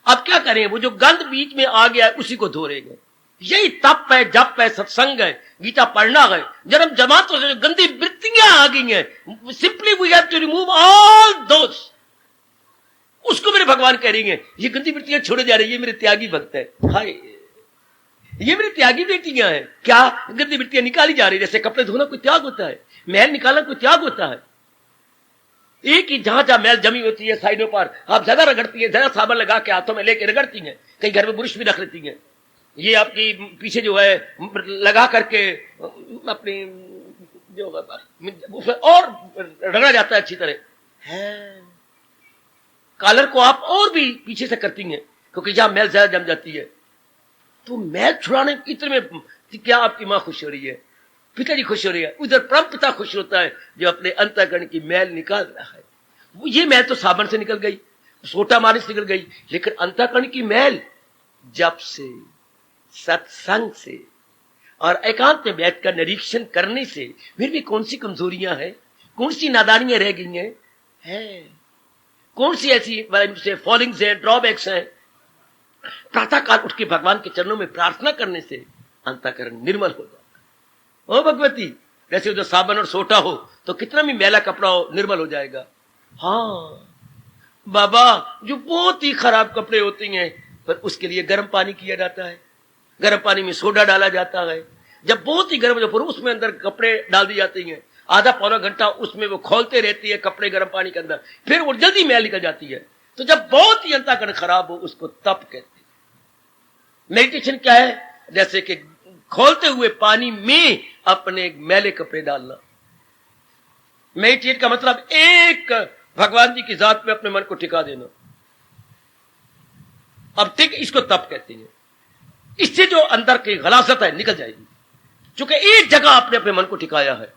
अब क्या करें, वो जो गंद बीच में आ गया उसी को धो रहे हैं। यही तप है, जप है, सत्संग है, गीता पढ़ना है। जन्म जमातों से गंदी वृत्तियां आ गई हैं, simply we have to remove all those. उसको मेरे भगवान कह रही हैं, ये गंदी वृत्तियां छोड़े जा रही है, मेरे त्यागी भक्त है। हाय ये मेरी त्यागी बेटियां हैं। क्या गंदी वृत्तियां निकाली जा रही है। जैसे कपड़े धोना कोई त्याग होता है, मैल निकालना कोई त्याग होता है। एक ही जहां मैल जमी होती है साइडों पर, आप ज्यादा रगड़ती है, ज्यादा साबुन लगा के हाथों में लेके रगड़ती हैं, कहीं घर में बुरुश भी रख लेती हैं, ये आपकी पीछे जो है लगा करके अपनी जो और रगड़ा जाता है अच्छी तरह है। कॉलर को आप और भी पीछे से करती हैं क्योंकि जहां मैल ज्यादा जम जाती है। तो मैल छुड़ाने इतने में क्या आपकी मां खुश हो रही है, पिताजी खुश हो रही है, उधर परम पिता खुश होता है जो अपने अंतःकरण की मैल निकाल रहा है। ये मैल तो साबुन से निकल गई, सोटा मारने से निकल गई, लेकिन अंतःकरण की मैल जप से, सत्संग से और एकांत में बैठकर निरीक्षण करने से फिर भी कौन सी कमजोरियां हैं, कौन सी नादानियां रह गई हैं, कौन सी ऐसी फॉलिंग्स हैं, ड्रॉबैक्स हैं। प्रातःकाल उठ के भगवान के चरणों में प्रार्थना करने से अंतःकरण निर्मल हो जाता है। ओ भगवती, जैसे उधर साबुन और सोटा हो तो कितना भी मैला कपड़ा हो निर्मल हो जाएगा। हाँ बाबा, जो बहुत ही खराब कपड़े होते हैं पर उसके लिए गर्म पानी किया जाता है, गर्म पानी में सोडा डाला जाता है। जब बहुत ही गर्म, जो उसमें अंदर कपड़े डाल दी जाते हैं, आधा पौना घंटा उसमें वो खोलते रहती है कपड़े गर्म पानी के अंदर, फिर वो जल्दी मैल निकल जाती है। तो जब बहुत ही अंतःकरण खराब हो उसको तप कहते हैं। मेडिटेशन क्या है, जैसे कि खोलते हुए पानी में अपने मैले कपड़े डालना। मेडिटेट का मतलब एक भगवान जी की जात में अपने मन को टिका देना। अब ठीक इसको तप कहते हैं। इससे जो अंदर की गलासत है निकल जाएगी, क्योंकि एक जगह आपने अपने मन को टिकाया है।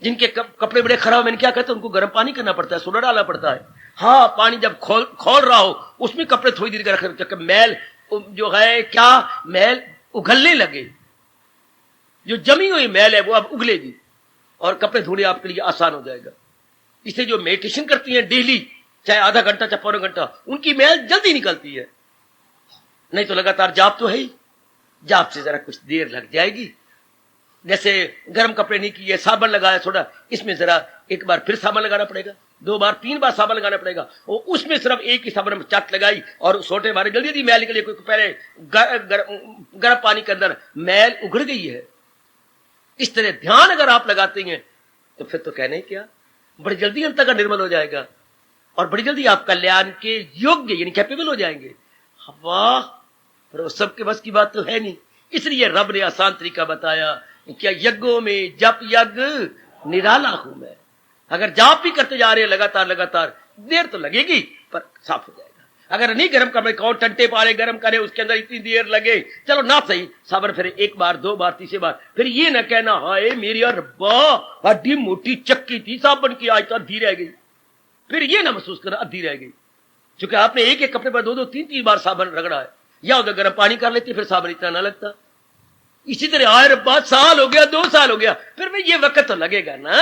जिनके कपड़े बड़े खराब, मैंने क्या कहते हैं, उनको गर्म पानी करना पड़ता है, सोडा डालना पड़ता है। हाँ, पानी जब खोल रहा हो उसमें कपड़े थोड़ी देर का रख, मैल जो है क्या मैल उगलने लगे, जो जमी हुई मैल है वो अब उगलेगी और कपड़े धोने आपके लिए आसान हो जाएगा। इससे जो मेडिटेशन करती हैं डेली, चाहे आधा घंटा चाहे पौना घंटा, उनकी मैल जल्दी निकलती है। नहीं तो लगातार जाप तो है ही, जाप से जरा कुछ देर लग जाएगी। जैसे गर्म कपड़े नहीं किए, साबुन लगाया थोड़ा, इसमें जरा एक बार फिर साबुन लगाना पड़ेगा, 2 बार 3 बार साबुन लगाना पड़ेगा। और उसमें सिर्फ एक ही साबुन में चट लगाई और सोटे मारे, जल्दी जल्दी मैल निकली। पहले गर्म पानी के अंदर मैल उघड़ गई है। इस तरह ध्यान अगर आप लगाते हैं तो फिर तो कहने क्या, बड़ी जल्दी अंतःकरण निर्मल हो जाएगा और बड़ी जल्दी आप कल्याण के योग्य यानी कैपेबल हो जाएंगे। वाह, पर सबके बस की बात तो है नहीं, इसलिए रब ने आसान तरीका बताया। क्या यज्ञों में जप यज्ञ निराला हूं मैं। अगर जाप भी करते जा रहे हैं लगातार, देर तो लगेगी पर साफ हो जाएगा। अगर नहीं गर्म कपड़े कौन टंटे पारे गर्म करे, उसके अंदर इतनी देर लगे, चलो ना सही, साबर फिर 1 बार 2 बार 3 बार, फिर ये ना कहना हाय मेरी रब्बा हड्डी मोटी चक्की थी साबन की, आज तो अद्धी रह गई। फिर ये ना महसूस करना अद्धी रह गई। क्योंकि आपने एक एक कपड़े पर 2-2 3-3 बार साबुन रगड़ा है, या उधर गर्म पानी कर लेते फिर साबुन इतना ना लगता। इसी तरह आए रब्बा साल हो गया, 2 साल हो गया, फिर भी ये वक्त तो लगेगा ना,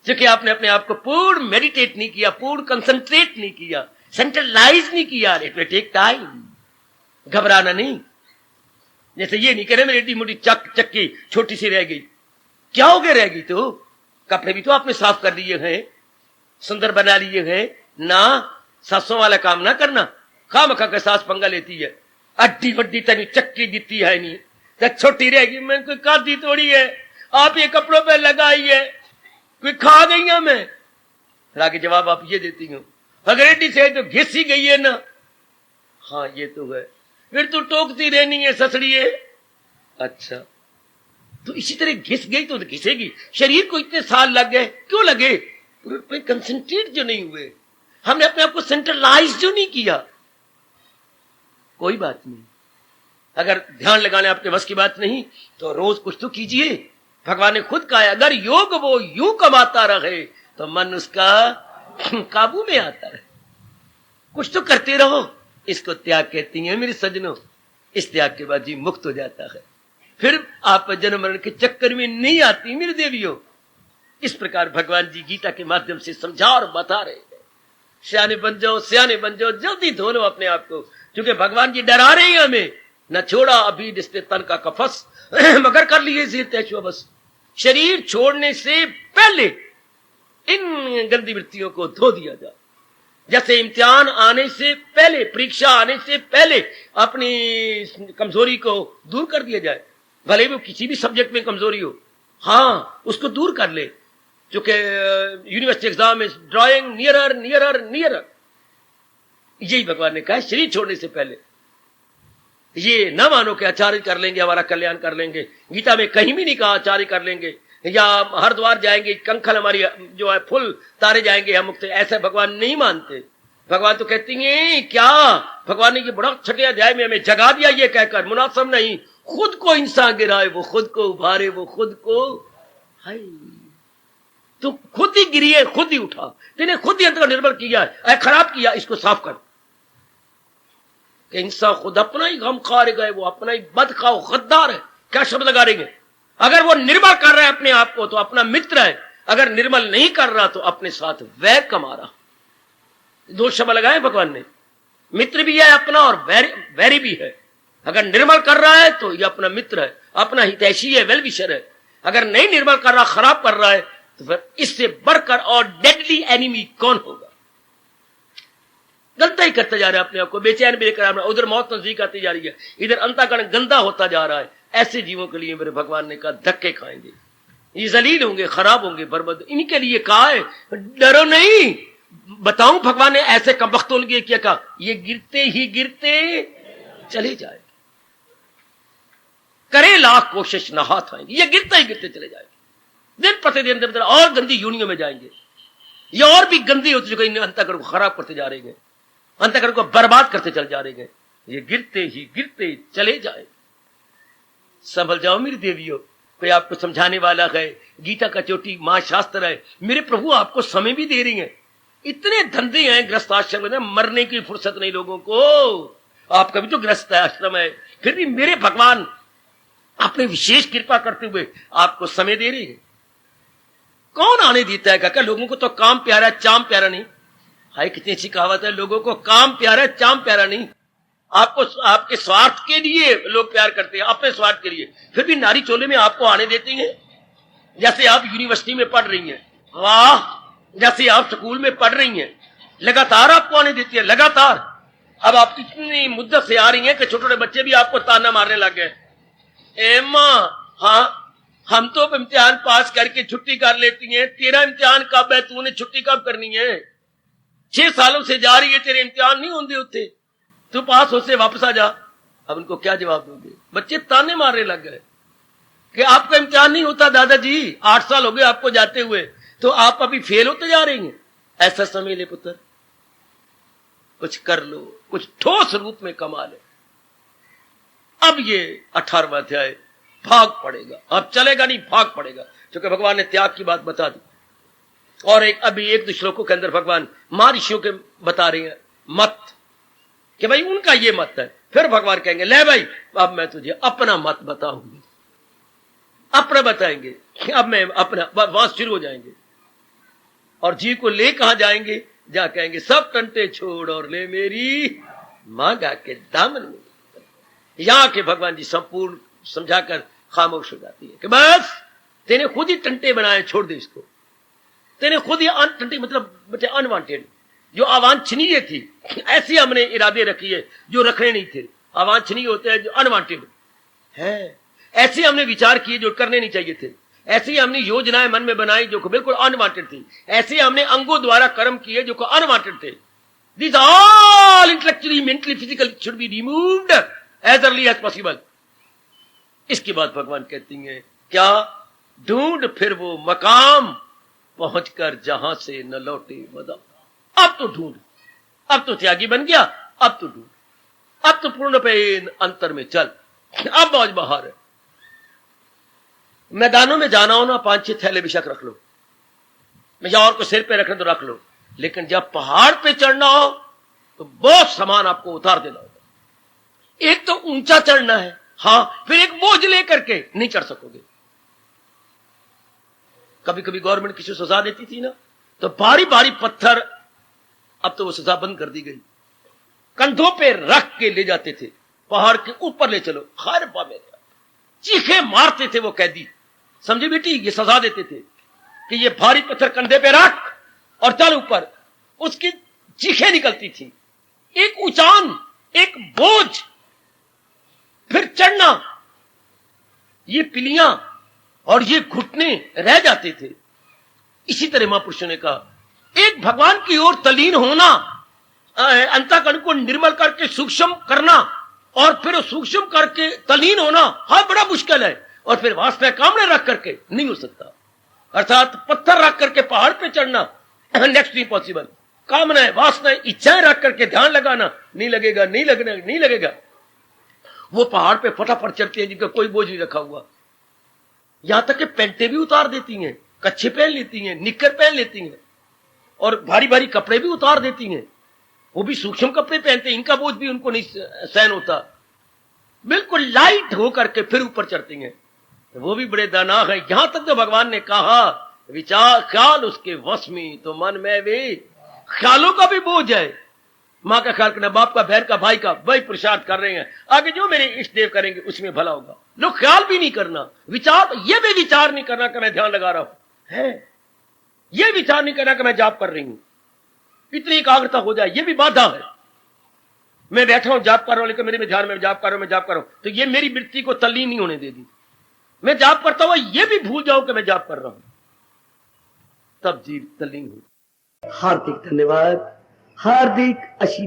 क्योंकि आपने अपने आप को पूर्ण मेडिटेट नहीं किया, पूर्ण कंसंट्रेट नहीं किया, सेंट्रलाइज नहीं किया। It will take time. घबराना नहीं। जैसे ये नहीं करे मेरी एडी मोटी चक्की छोटी सी रह गई, क्या हो गया रह गई? तो कपड़े भी तो आपने साफ कर दिए हैं, सुंदर बना लिए हैं ना। सासों वाला काम ना करना, खामखा के सास पंगा लेती है। अड्डी वड्डी तेन चक्की दीती है नहीं, तो छोटी रहेगी। मैं कोई काटी तोड़ी है, आप ये कपड़ों पे लगाई है, कोई खा गई है मैं? आगे जवाब आप ये देती हूँ, अगर एडी से तो घिस ही गई है ना। हाँ ये तो है, फिर तो टोकती रहनी है ससड़िए। अच्छा, तो इसी तरह घिस गई तो घिसेगी। शरीर को इतने साल लग गए, क्यों लगे? कंसंट्रेट जो नहीं हुए, हमने अपने आप को सेंट्रलाइज जो नहीं किया। कोई बात नहीं, अगर ध्यान लगाने आपके बस की बात नहीं तो रोज कुछ तो कीजिए। भगवान ने खुद कहा है, अगर योग वो यूं कमाता रहे तो मन उसका काबू में आता रहे। कुछ तो करते रहो, इसको त्याग कहती हैं मेरे सज्जनों। इस त्याग के बाद जी मुक्त हो जाता है, फिर आप जन्म मरण के चक्कर में नहीं आती मेरे देवियों। इस प्रकार भगवान जी गीता के माध्यम से समझा और बता रहे हैं, सियाने बन जाओ, सियाने बन जाओ, जल्दी धो लो अपने आप को, क्योंकि भगवान जी डरा रहे हैं हमें। न छोड़ा अभी रिश्ते तन का कफस, मगर कर लिए जीत तैशुआ बस। शरीर छोड़ने से पहले इन गंदी वृत्तियों को धो दिया जाए। जैसे इम्तिहान आने से पहले, परीक्षा आने से पहले अपनी कमजोरी को दूर कर दिया जाए। भले वो किसी भी सब्जेक्ट में कमजोरी हो, हाँ उसको दूर कर ले, क्योंकि university exam is drawing nearer nearer nearer. यही भगवान ने कहा शरीर छोड़ने से पहले। ये न मानो कि आचार्य कर लेंगे हमारा कल्याण कर लेंगे। गीता में कहीं भी नहीं कहा आचार्य कर लेंगे या हरिद्वार जाएंगे, कंखल हमारी जो है फुल तारे जाएंगे हम मुक्त। ऐसा भगवान नहीं मानते। भगवान तो कहती हैं क्या, भगवान ने ये बड़ा छठे अध्याय में हमें जगा दिया ये कहकर, मुनासिब नहीं, खुद को इंसान गिराए वो खुद को उभारे, वो खुद को हाय। तो खुद ही गिरी है, खुद ही उठा, तेने खुद ही अंतर निर्भर किया है, खराब किया, इसको साफ कर। कि इंसान खुद अपना ही गम खा गए, वो अपना ही बद खाओ गद्दार है, क्या शब्द लगा रहे हैं। अगर वो निर्मल कर रहा है अपने आप को तो अपना मित्र है, अगर निर्मल नहीं कर रहा तो अपने साथ वैर कमा रहा। 2 शब्द लगाए भगवान ने, मित्र भी है अपना और वैरी भी है। अगर निर्मल कर रहा है तो ये अपना मित्र है, अपना हितैषी है, वेल विशर है। अगर नहीं निर्मल कर रहा, खराब कर रहा है, तो फिर इससे बढ़कर और डेडली एनिमी कौन होगा? गलता ही करता जा रहा है अपने आप को, बेचैन भी लेकर उधर मौत नजदीक आती जा रही है, इधर अंतःकरण गंदा होता जा रहा है। ऐसे जीवों के लिए मेरे भगवान ने कहा धक्के खाएंगे, ये जलील होंगे, खराब होंगे, बर्बाद। इनके लिए कहा है डरो नहीं। बताऊं भगवान ने ऐसे कमबख्तों के क्या कहा, ये गिरते ही गिरते चले जाए, करे लाख कोशिश न हाथ आएंगे, ये गिरते ही गिरते चले जाएंगे। दिन प्रतिदिन दिन और गंदी यूनियों में जाएंगे, ये और भी गंदी होती चुकी, अंतःकरण को खराब करते जा रहे हैं, अंतःकरण को बर्बाद करते चल जा रहे हैं। ये गिरते ही गिरते चले जाए। संभल जाओ मेरी देवियों, कोई आपको समझाने वाला है। गीता का चोटी मां शास्त्र है। मेरे प्रभु आपको समय भी दे रही हैं। इतने धंधे हैं गृहस्थ आश्रम में, मरने की फुर्सत नहीं लोगों को। आपका भी तो गृहस्थ आश्रम है, फिर भी मेरे भगवान अपने विशेष कृपा करते हुए आपको समय दे रहे हैं। कौन आने देता है काका? लोगों को तो काम प्यारा है, चाम प्यारा नहीं। हाय कितनी अच्छी कहावत है, लोगों को काम प्यारा है, चाम प्यारा नहीं। आपको आपके स्वार्थ के लिए लोग प्यार करते हैं, अपने स्वार्थ के लिए, फिर भी नारी चोले में आपको आने देते हैं। जैसे आप यूनिवर्सिटी में पढ़ रही हैं, वाह, जैसे आप स्कूल में पढ़ रही हैं, लगातार आपको आने देती है, लगातार। अब आप इतनी मुद्दत से आ रही हैं कि छोटे छोटे बच्चे भी आपको ताना मारने लग गए। ए माँ, हाँ हम तो इम्तिहान पास करके छुट्टी कर लेती हैं, तेरा इम्तिहान कब है, तूने छुट्टी कब करनी है? 6 सालों से जा रही है, तेरे इम्तिहान नहीं होंगे होते, तू पास हो से वापस आ जा। अब उनको क्या जवाब दोगे? बच्चे ताने मारने लग गए कि आपका इम्तिहान नहीं होता दादाजी, 8 साल हो गए आपको जाते हुए, तो आप अभी फेल होते जा रही हैं। ऐसा समय ले पुत्र, कुछ कर लो, कुछ ठोस रूप में कमा ले। अब ये 18वां अध्याय भाग पड़ेगा, अब चलेगा नहीं, भाग पड़ेगा, क्योंकि भगवान ने त्याग की बात बता दी। और एक अभी एक दो श्लोकों के अंदर भगवान महर्षियों के बता रहे हैं मत, कि भाई उनका ये मत है। फिर भगवान कहेंगे ले भाई अब मैं तुझे अपना मत बताऊंगी, अपना बताएंगे। अब मैं अपना, वहां शुरू हो जाएंगे और जीव को ले कहां जाएंगे, जहां कहेंगे सब टंटे छोड़ और ले मेरी मांगा के दामन में। यहां के भगवान जी संपूर्ण समझाकर खामोश हो जाती है कि बस तेने खुद ही टंटे बनाए, छोड़ दे इसको। तेने खुद ही टंटे मतलब बच्चे अनवांटेड, जो अवांछनीय थी, ऐसी हमने इरादे रखी है जो रखने नहीं थे। अवांछनीय होते हैं जो अनवांटेड है, ऐसे हमने विचार किए जो करने नहीं चाहिए थे, ऐसी हमने योजनाएं मन में बनाई जो बिल्कुल अनवांटेड थी, ऐसे हमने अंगों द्वारा कर्म किए जो अनवांटेड थे। This all intellectually mentally physically should be removed as early as possible. इसके बाद भगवान कहती हैं क्या, ढूंढ फिर वो मकाम पहुंचकर जहां से न लौटे मदा। अब तो ढूंढ, अब तो त्यागी बन गया, अब तो ढूंढ, अब तो पूर्ण पे अंतर में चल, अब मौज बहार है। मैदानों में जाना हो ना, 5-6 थैले बेशक रख लो, या और को सिर पे रखना तो रख लो, लेकिन जब पहाड़ पे चढ़ना हो तो बहुत सामान आपको उतार देना होगा। एक तो ऊंचा चढ़ना है, हाँ, फिर एक बोझ लेकर के नहीं चढ़ सकोगे। कभी कभी गवर्नमेंट किसी सजा देती थी ना, तो भारी भारी पत्थर, अब तो वो सजा बंद कर दी गई, कंधों पे रख के ले जाते थे, पहाड़ के ऊपर ले चलो, हर मेरे चीखे मारते थे वो कैदी, समझे बेटी, ये सजा देते थे कि ये भारी पत्थर कंधे पे रख और चल ऊपर। उसकी चीखें निकलती थी, एक उचान, एक बोझ, फिर चढ़ना, ये पिलियां और ये घुटने रह जाते थे। इसी तरह महापुरुषों ने कहा, एक भगवान की ओर तलीन होना, अंतःकरण को निर्मल करके सूक्ष्म करना, और फिर सूक्ष्म करके तलीन होना, हाँ बड़ा मुश्किल है। और फिर वासना कामना रख करके नहीं हो सकता, अर्थात पत्थर रख करके पहाड़ पे चढ़ना नेक्स्ट नहीं पॉसिबल। कामना है, वासना, इच्छाएं रख करके ध्यान लगाना नहीं लगेगा, नहीं लगना, नहीं लगेगा। वो पहाड़ पे फटाफट चढ़ती है जिनका कोई बोझ नहीं रखा हुआ, यहां तक कि पैंटें भी उतार देती हैं, कच्छे पहन लेती हैं, निक्कर पहन लेती हैं, और भारी भारी कपड़े भी उतार देती हैं। वो भी सूक्ष्म कपड़े पहनते हैं, इनका बोझ भी उनको नहीं सहन होता, बिल्कुल लाइट होकर के फिर ऊपर चढ़ती हैं। तो वो भी बड़े दाना है। यहां तक तो भगवान ने कहा विचार ख्याल उसके वश में, तो मन में वे ख्यालों का भी बोझ है। माँ का ख्याल करना, बाप का, बहन का, भाई का, वही पुरुषार्थ कर रहे हैं, आगे जो मेरे इष्ट देव करेंगे उसमें भला होगा। लोग ख्याल भी नहीं करना, विचार, ये भी विचार नहीं करना कि मैं ध्यान लगा रहा हूं है, ये विचार नहीं करना कि मैं जाप कर रही हूं, इतनी एकाग्रता हो जाए, ये भी बाधा है। मैं बैठा हूं जाप कर रहा हूं, लेकिन मेरे में ध्यान में जाप कर रहा हूं, मैं जाप कर रहा हूं, तो ये मेरी वृत्ति को तल्लीन नहीं होने देगी। मैं जाप करता हुआ ये भी भूल जाऊं कि मैं जाप कर रहा हूं, तब जीव तल्लीन हो। हार्दिक धन्यवाद, हार्दिक आशीर्वाद।